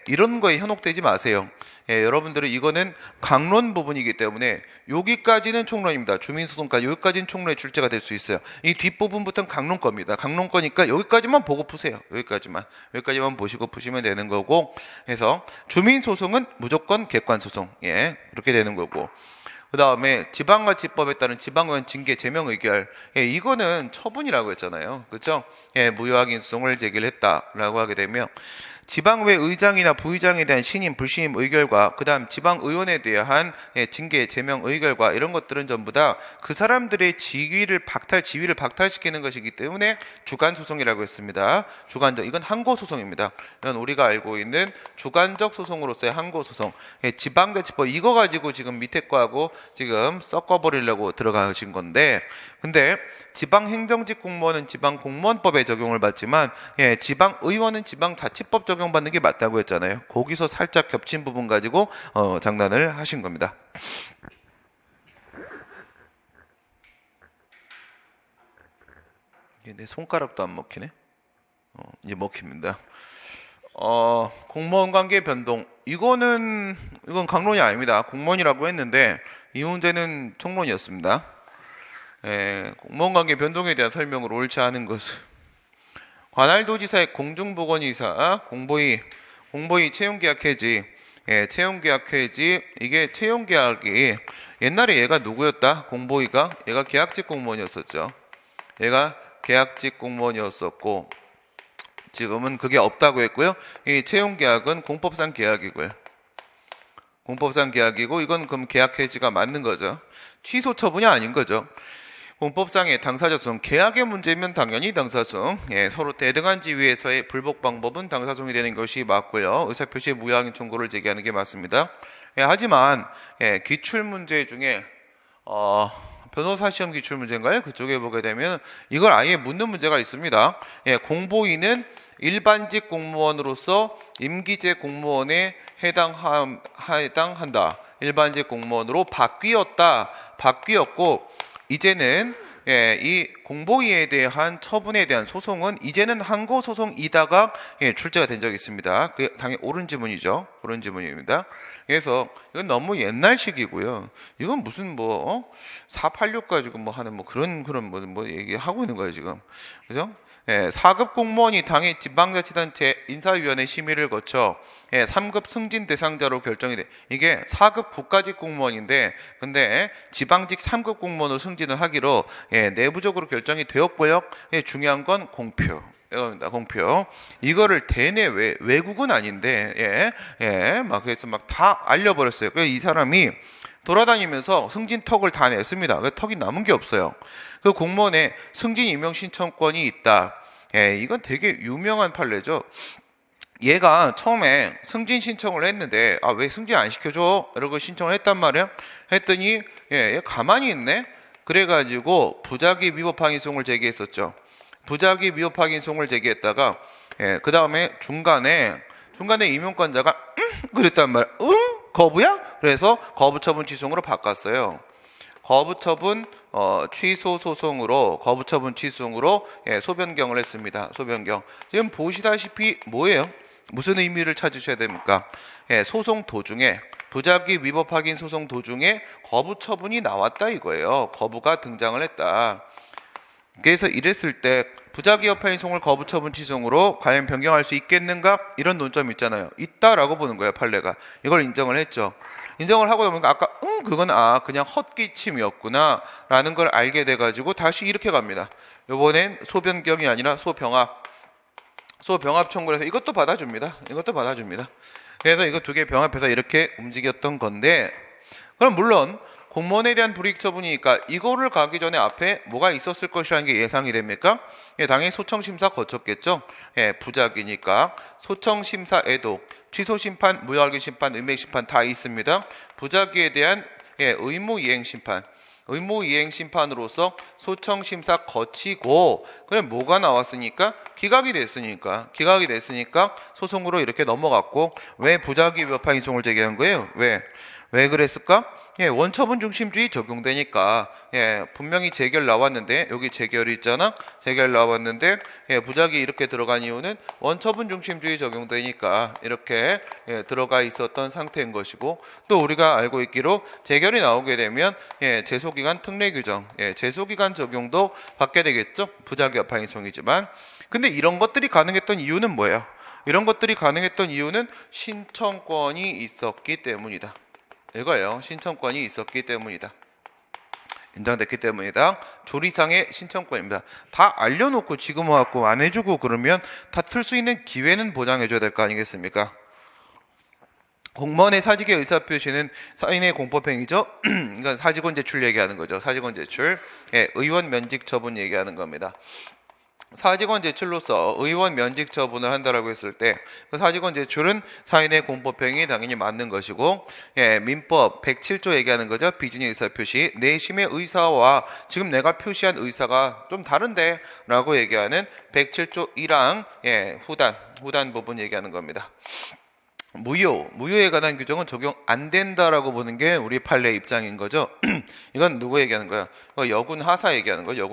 이런 거에 현혹되지 마세요. 여러분들은 이거는 강론 부분이기 때문에 여기까지는 총론입니다. 주민소송까지 여기까지는 총론의 출제가 될 수 있어요. 이 뒷부분부터는 강론 겁니다. 강론 거니까 여기까지만 보고 푸세요. 여기까지만 보시고 푸시면 되는 거고, 해서 주민소송은 무조건 객관소송, 이렇게 되는 거고, 그 다음에 지방자치법에 따른 지방의원 징계 제명 의결. 이거는 처분이라고 했잖아요. 그렇죠? 무효확인 소송을 제기를 했다라고 하게 되면 지방의회 의장이나 부의장에 대한 신임, 불신임 의결과 그 다음 지방의원에 대한 징계, 제명 의결과 이런 것들은 전부 다 그 사람들의 지위를 박탈시키는 것이기 때문에 주관소송이라고 했습니다. 주관적, 이건 항고소송입니다. 이건 우리가 알고 있는 주관적 소송으로서의 항고소송. 지방자치법 이거 가지고 지금 밑에 거하고 지금 섞어버리려고 들어가신 건데, 근데 지방행정직 공무원은 지방공무원법에 적용을 받지만 지방의원은 지방자치법 적용받는 게 맞다고 했잖아요. 거기서 살짝 겹친 부분 가지고 장난을 하신 겁니다. 내 손가락도 안 먹히네. 이제 먹힙니다. 공무원 관계 변동. 이건 강론이 아닙니다. 공무원이라고 했는데 이 문제는 총론이었습니다. 공무원 관계 변동에 대한 설명을 옳지 않은 것은 관할도지사의 공중보건의사, 공보위 채용계약 해지, 채용계약 해지, 이게 채용계약이 옛날에 얘가 누구였다? 공보위가? 얘가 계약직 공무원이었었죠. 얘가 계약직 공무원이었었고 지금은 그게 없다고 했고요. 이 채용계약은 공법상 계약이고요. 공법상 계약이고 이건 그럼 계약 해지가 맞는 거죠. 취소 처분이 아닌 거죠. 공법상의 당사자성, 계약의 문제면 당연히 당사성, 서로 대등한 지위에서의 불복 방법은 당사성이 되는 것이 맞고요. 의사표시의 무효확인 청구를 제기하는 게 맞습니다. 하지만 기출 문제 중에 변호사 시험 기출 문제인가요? 그쪽에 보게 되면 이걸 아예 묻는 문제가 있습니다. 공보위는 일반직 공무원으로서 임기제 공무원에 해당한다. 일반직 공무원으로 바뀌었고 이제는 이 공보위에 대한 처분에 대한 소송은 이제는 항고소송이다가 출제가 된 적이 있습니다. 그게 당연히 옳은 지문이죠. 옳은 지문입니다. 그래서 이건 너무 옛날식이고요. 이건 무슨 486 가지고 하는 그런 얘기하고 있는 거예요 지금. 그죠? 4급 공무원이 당의 지방자치단체 인사위원회 심의를 거쳐 3급 승진 대상자로 결정이 돼. 이게 4급 국가직 공무원인데 근데 지방직 3급 공무원으로 승진을 하기로 내부적으로 결정이 되었고요. 중요한 건 공표. 이겁니다. 공표. 이거를 대내 외국은 아닌데 그래서 다 알려버렸어요. 그래서 이 사람이 돌아다니면서 승진 턱을 다 냈습니다. 턱이 남은 게 없어요. 그 공무원에 승진 임용 신청권이 있다. 이건 되게 유명한 판례죠. 얘가 처음에 승진 신청을 했는데 왜 승진 안 시켜줘? 이러고 신청을 했단 말이야. 했더니 얘 가만히 있네. 그래가지고 부작위 위법 항의송을 제기했었죠. 부작위 위법 항의송을 제기했다가 그 다음에 중간에 임용권자가 그랬단 말이야. 거부야? 그래서 거부처분 취소로 바꿨어요. 거부처분 취소 소송으로 거부처분 취소로 소변경을 했습니다. 소변경. 지금 보시다시피 뭐예요? 무슨 의미를 찾으셔야 됩니까? 소송 도중에 부작위 위법 확인 소송 도중에 거부처분이 나왔다 이거예요. 거부가 등장을 했다. 그래서 이랬을 때 부작위 협회인송을 거부처분 취소로 과연 변경할 수 있겠는가? 이런 논점이 있잖아요. 있다라고 보는 거예요. 판례가. 이걸 인정을 했죠. 인정을 하고 보니까 아까 그건 그냥 헛기침이었구나 라는 걸 알게 돼가지고 다시 이렇게 갑니다. 이번엔 소변경이 아니라 소병합 청구를 해서 이것도 받아줍니다. 그래서 이거 두 개 병합해서 이렇게 움직였던 건데, 그럼 물론 공무원에 대한 불이익 처분이니까 이거를 가기 전에 앞에 뭐가 있었을 것이라는 게 예상이 됩니까? 당연히 소청심사 거쳤겠죠. 부작이니까 소청심사에도 취소심판, 무효할기 심판, 의맥심판 다 있습니다. 부작위에 대한 의무이행심판, 의무이행심판으로서 소청심사 거치고 그럼 뭐가 나왔으니까 기각이 됐으니까 소송으로 이렇게 넘어갔고, 왜 부작위 위법한 이송을 제기한 거예요? 왜 그랬을까? 원처분 중심주의 적용되니까. 분명히 재결 나왔는데 여기 재결이 있잖아. 재결 나왔는데 부작위 이렇게 들어간 이유는 원처분 중심주의 적용되니까 이렇게 들어가 있었던 상태인 것이고, 또 우리가 알고 있기로 재결이 나오게 되면 제소기간 특례 규정, 제소기간 적용도 받게 되겠죠. 부작위 합항이송이지만. 근데 이런 것들이 가능했던 이유는 뭐예요? 이런 것들이 가능했던 이유는 신청권이 있었기 때문이다. 이거예요. 신청권이 있었기 때문이다. 인정됐기 때문이다. 조리상의 신청권입니다. 다 알려놓고 지금 와갖고 안 해주고 그러면 다 틀 수 있는 기회는 보장해줘야 될 거 아니겠습니까? 공무원의 사직의 의사표시는 사인의 공법행위죠. 이건 사직원 제출 얘기하는 거죠. 사직원 제출. 예, 의원 면직 처분 얘기하는 겁니다. 사직원 제출로서 의원 면직 처분을 한다라고 했을 때 그 사직원 제출은 사인의 공법행위 당연히 맞는 것이고, 예, 민법 107조 얘기하는 거죠. 비준의 의사표시. 내심의 의사와 지금 내가 표시한 의사가 좀 다른데 라고 얘기하는 107조 1항 예, 후단 부분 얘기하는 겁니다. 무효에 관한 규정은 적용 안 된다라고 보는 게 우리 판례 입장인 거죠. 이건 누구 얘기하는 거야? 여군하사 얘기하는 거죠.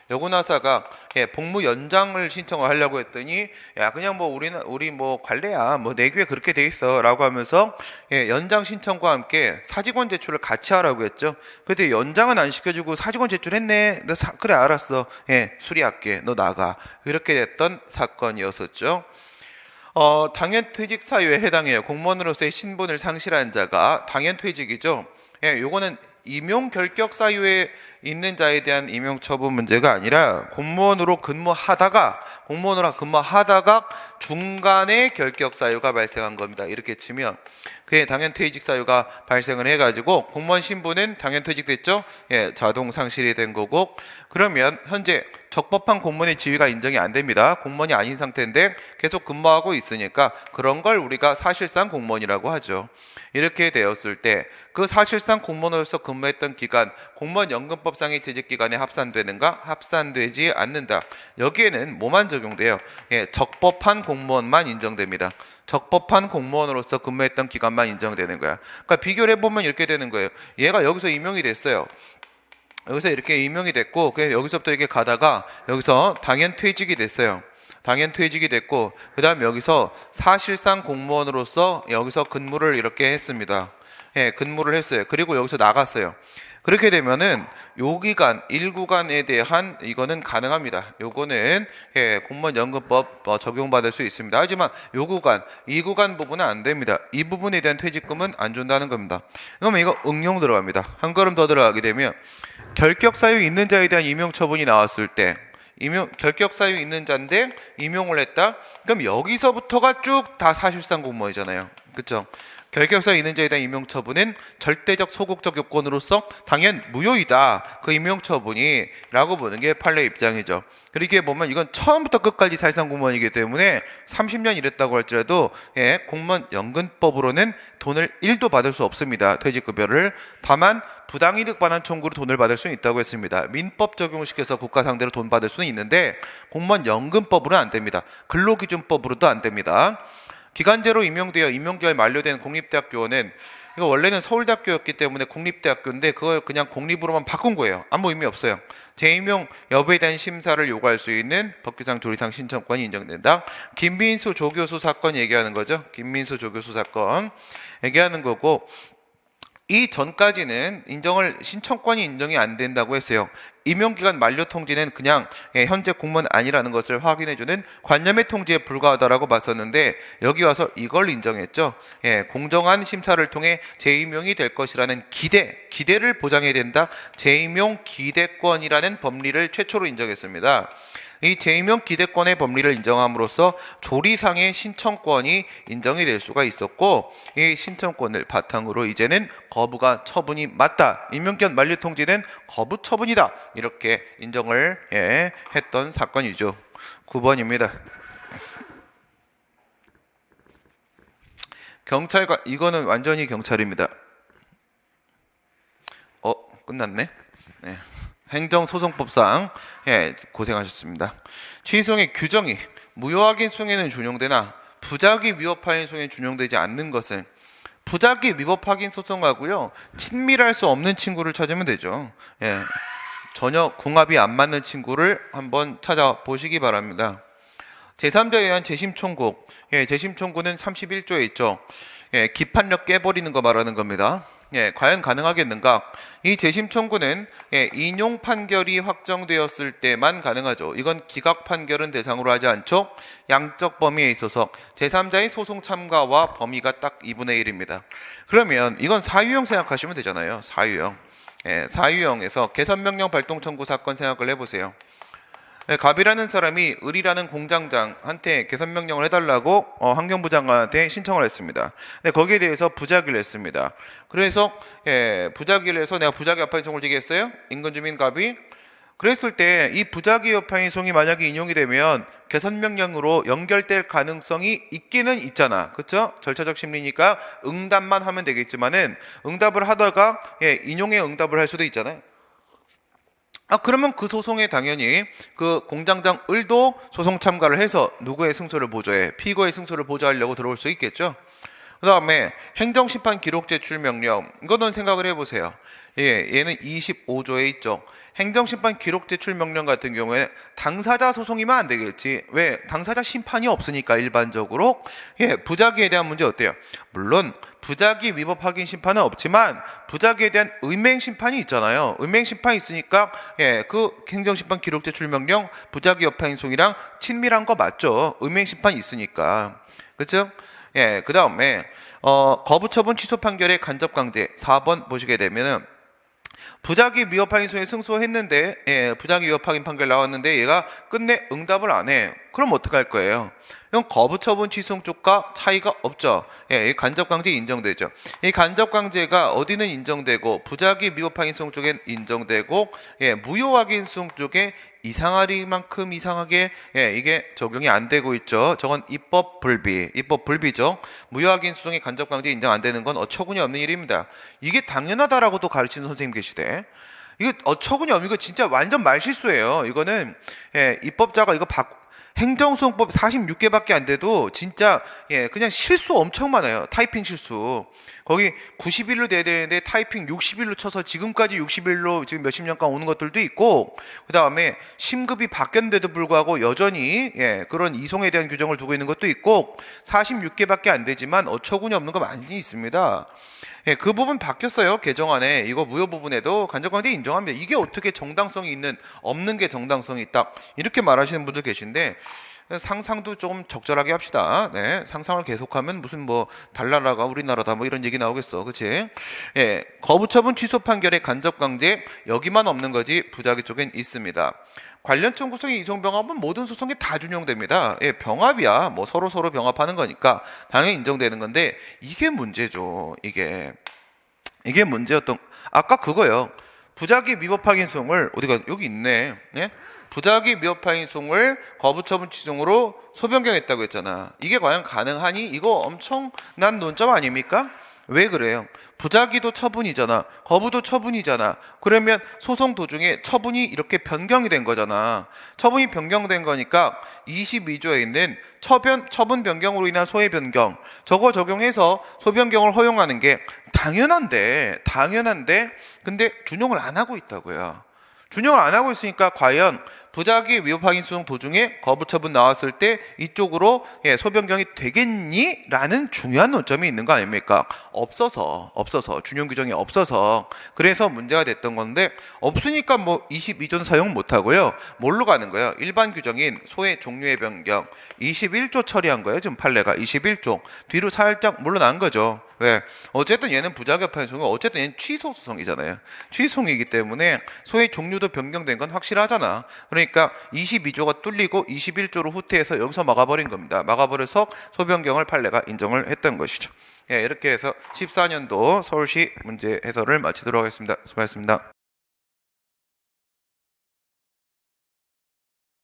여군하사가 예, 복무 연장을 신청을 하려고 했더니 야 그냥 뭐 우리 뭐 관례야 뭐 내규에 그렇게 돼 있어라고 하면서 예, 연장 신청과 함께 사직원 제출을 같이 하라고 했죠. 근데 연장은 안 시켜주고 사직원 제출했네. 그래 알았어. 예, 수리할게. 너 나가. 이렇게 됐던 사건이었었죠. 당연퇴직 사유에 해당해요. 공무원으로서의 신분을 상실한 자가 당연퇴직이죠. 예, 요거는 임용 결격 사유에 있는 자에 대한 임용 처분 문제가 아니라 공무원으로 근무하다가 중간에 결격 사유가 발생한 겁니다. 이렇게 치면 그의 당연퇴직 사유가 발생을 해가지고 공무원 신분은 당연퇴직됐죠. 예, 자동 상실이 된 거고, 그러면 현재 적법한 공무원의 지위가 인정이 안 됩니다. 공무원이 아닌 상태인데 계속 근무하고 있으니까 그런 걸 우리가 사실상 공무원이라고 하죠. 이렇게 되었을 때 그 사실상 공무원으로서 근무했던 기간 공무원 연금법상의 재직기간에 합산되는가? 합산되지 않는다. 여기에는 뭐만 적용돼요? 예, 적법한 공무원만 인정됩니다. 적법한 공무원으로서 근무했던 기간만 인정되는 거야. 그러니까 비교를 해보면 이렇게 되는 거예요. 얘가 여기서 임용이 됐어요. 여기서 이렇게 임용이 됐고, 여기서부터 이렇게 가다가 여기서 당연퇴직이 됐어요. 당연퇴직이 됐고, 그 다음 여기서 사실상 공무원으로서 여기서 근무를 이렇게 했습니다. 예, 근무를 했어요. 그리고 여기서 나갔어요. 그렇게 되면은 요 기간 1구간에 대한 이거는 가능합니다. 요거는 예, 공무원 연금법 적용받을 수 있습니다. 하지만 요 구간, 2구간 부분은 안 됩니다. 이 부분에 대한 퇴직금은 안 준다는 겁니다. 그러면 이거 응용 들어갑니다. 한 걸음 더 들어가게 되면 결격 사유 있는 자에 대한 임용 처분이 나왔을 때 결격 사유 있는 자인데 임용을 했다. 그럼 여기서부터가 쭉 다 사실상 공무원이잖아요. 그렇죠? 결격사유 있는 자에 대한 임용처분은 절대적 소극적 요건으로서 당연 무효이다. 그 임용처분이 라고 보는 게 판례 입장이죠. 그렇게 보면 이건 처음부터 끝까지 사실상 공무원이기 때문에 30년 일했다고 할지라도 예, 공무원 연금법으로는 돈을 1도 받을 수 없습니다. 퇴직급여를. 다만 부당이득 반환 청구로 돈을 받을 수는 있다고 했습니다. 민법 적용을 시켜서 국가 상대로 돈 받을 수는 있는데 공무원 연금법으로는 안 됩니다. 근로기준법으로도 안 됩니다. 기간제로 임용되어 임용기간이 만료된 공립대학교는 이거 원래는 서울대학교였기 때문에 국립대학교인데 그걸 그냥 공립으로만 바꾼 거예요. 아무 의미 없어요. 재임용 여부에 대한 심사를 요구할 수 있는 법규상 조리상 신청권이 인정된다. 김민수 조교수 사건 얘기하는 거죠. 김민수 조교수 사건 얘기하는 거고, 이 전까지는 신청권이 인정이 안 된다고 했어요. 임용기간 만료 통지는 그냥 현재 공무원 아니라는 것을 확인해주는 관념의 통지에 불과하다라고 봤었는데 여기 와서 이걸 인정했죠. 예, 공정한 심사를 통해 재임용이 될 것이라는 기대를 보장해야 된다. 재임용 기대권이라는 법리를 최초로 인정했습니다. 이 재임용 기대권의 법리를 인정함으로써 조리상의 신청권이 인정이 될 수가 있었고, 이 신청권을 바탕으로 이제는 거부가 처분이 맞다. 임용기간 만료 통지는 거부 처분이다. 이렇게 인정을 했던 사건이죠. 9번입니다. 경찰관, 이거는 완전히 경찰입니다. 끝났네. 네. 행정소송법상 고생하셨습니다. 취소의 규정이 무효확인 소송에는 준용되나 부작위 위법 확인 소송에 준용되지 않는 것은 부작위 위법 확인 소송하고요 친밀할 수 없는 친구를 찾으면 되죠. 예, 전혀 궁합이 안 맞는 친구를 한번 찾아보시기 바랍니다. 제3자에 의한 재심 청구, 재심 청구는 31조에 있죠. 기판력 깨버리는 거 말하는 겁니다. 과연 가능하겠는가? 이 재심 청구는 인용 판결이 확정되었을 때만 가능하죠. 이건 기각 판결은 대상으로 하지 않죠. 양적 범위에 있어서 제3자의 소송 참가와 범위가 딱 2분의 1입니다. 그러면 이건 사유형 생각하시면 되잖아요. 사유형. 사유형에서 개선명령 발동 청구 사건 생각을 해보세요. 갑이라는 사람이 을이라는 공장장한테 개선명령을 해달라고 환경부 장관한테 신청을 했습니다. 거기에 대해서 부작위를 했습니다. 그래서 부작위를 해서 내가 부작위 여파인송을 제기했어요. 인근주민 갑이. 그랬을 때 이 부작위 여파인송이 만약에 인용이 되면 개선명령으로 연결될 가능성이 있기는 있잖아. 그렇죠? 절차적 심리니까 응답만 하면 되겠지만은 응답을 하다가 인용에 응답을 할 수도 있잖아요. 그러면 그 소송에 당연히 그 공장장 을도 소송 참가를 해서 누구의 승소를 보조해? 피고의 승소를 보조하려고 들어올 수 있겠죠? 그 다음에 행정심판 기록 제출 명령. 이거는 생각을 해보세요. 얘는 25조에 있죠. 행정심판 기록 제출 명령 같은 경우에 당사자 소송이면 안 되겠지. 왜? 당사자 심판이 없으니까 일반적으로. 부작위에 대한 문제 어때요? 물론 부작위 위법 확인 심판은 없지만 부작위에 대한 의맹 심판이 있잖아요. 의맹 심판이 있으니까 그 행정심판 기록 제출 명령 부작위 여파인송이랑 친밀한 거 맞죠? 의맹 심판이 있으니까. 그렇죠? 그 다음에 거부처분 취소 판결의 간접강제 4번 보시게 되면은 부작위 위법 확인소에 승소했는데 부작위 위법 확인 판결 나왔는데 얘가 끝내 응답을 안 해. 그럼 어떡할 거예요? 이건 거부처분 취소 쪽과 차이가 없죠. 이 간접강제 인정되죠. 이 간접강제가 어디는 인정되고 부작위 위법 확인소 쪽엔 인정되고 무효확인소 쪽에 이상하리만큼 이상하게 이게 적용이 안 되고 있죠. 저건 입법 불비죠. 무효확인 수송이 간접강제 인정 안 되는 건 어처구니 없는 일입니다. 이게 당연하다라고도 가르치는 선생님 계시대. 이거 어처구니 없는 거 진짜 완전 말실수예요. 이거는 입법자가 이거 행정소송법 46개밖에 안 돼도 진짜 그냥 실수 엄청 많아요. 타이핑 실수. 거기 90일로 돼야 되는데 타이핑 60일로 쳐서 지금까지 60일로 지금 몇십 년간 오는 것들도 있고, 그 다음에 심급이 바뀌었는데도 불구하고 여전히 그런 이송에 대한 규정을 두고 있는 것도 있고 46개밖에 안 되지만 어처구니 없는 거 많이 있습니다. 그 부분 바뀌었어요. 개정안에. 이거 무효 부분에도 간접강제 인정합니다. 이게 어떻게 정당성이 없는 게 정당성이 있다. 이렇게 말하시는 분들 계신데 상상도 좀 적절하게 합시다. 상상을 계속하면 무슨 달나라가 우리나라다 이런 얘기 나오겠어. 그치? 거부처분 취소 판결의 간접강제 여기만 없는 거지 부작위 쪽엔 있습니다. 관련 청구성의 이송병합은 모든 소송에 다 준용됩니다. 병합이야. 서로 병합하는 거니까 당연히 인정되는 건데 이게 문제죠. 이게 문제였던 아까 그거예요. 부작위 위법 확인송을 어디가 여기 있네. 부작위 위법 확인송을 거부처분 취소로 소변경했다고 했잖아. 이게 과연 가능하니? 이거 엄청난 논점 아닙니까? 왜 그래요? 부작위도 처분이잖아. 거부도 처분이잖아. 그러면 소송 도중에 처분이 이렇게 변경이 된 거잖아. 처분이 변경된 거니까 22조에 있는 처분 변경으로 인한 소해 변경 저거 적용해서 소변경을 허용하는 게 당연한데 근데 준용을 안 하고 있다고요. 준용을 안 하고 있으니까 과연 부작위 위법 확인 소송 도중에 거부처분 나왔을 때 이쪽으로 소변경이 되겠니? 라는 중요한 논점이 있는 거 아닙니까? 없어서 준용 규정이 없어서 그래서 문제가 됐던 건데 없으니까 22조는 사용 못 하고요. 뭘로 가는 거예요? 일반 규정인 소의 종류의 변경 21조 처리한 거예요. 지금 판례가 21조 뒤로 살짝 물러난 거죠. 왜? 어쨌든 얘는 부작위 판소송은 어쨌든 얘는 취소 소송이잖아요. 취소이기 때문에 소의 종류도 변경된 건 확실하잖아. 그러니까 22조가 뚫리고 21조로 후퇴해서 여기서 막아버린 겁니다. 막아버려서 소변경을 판례가 인정을 했던 것이죠. 이렇게 해서 14년도 서울시 문제 해설을 마치도록 하겠습니다. 수고하셨습니다.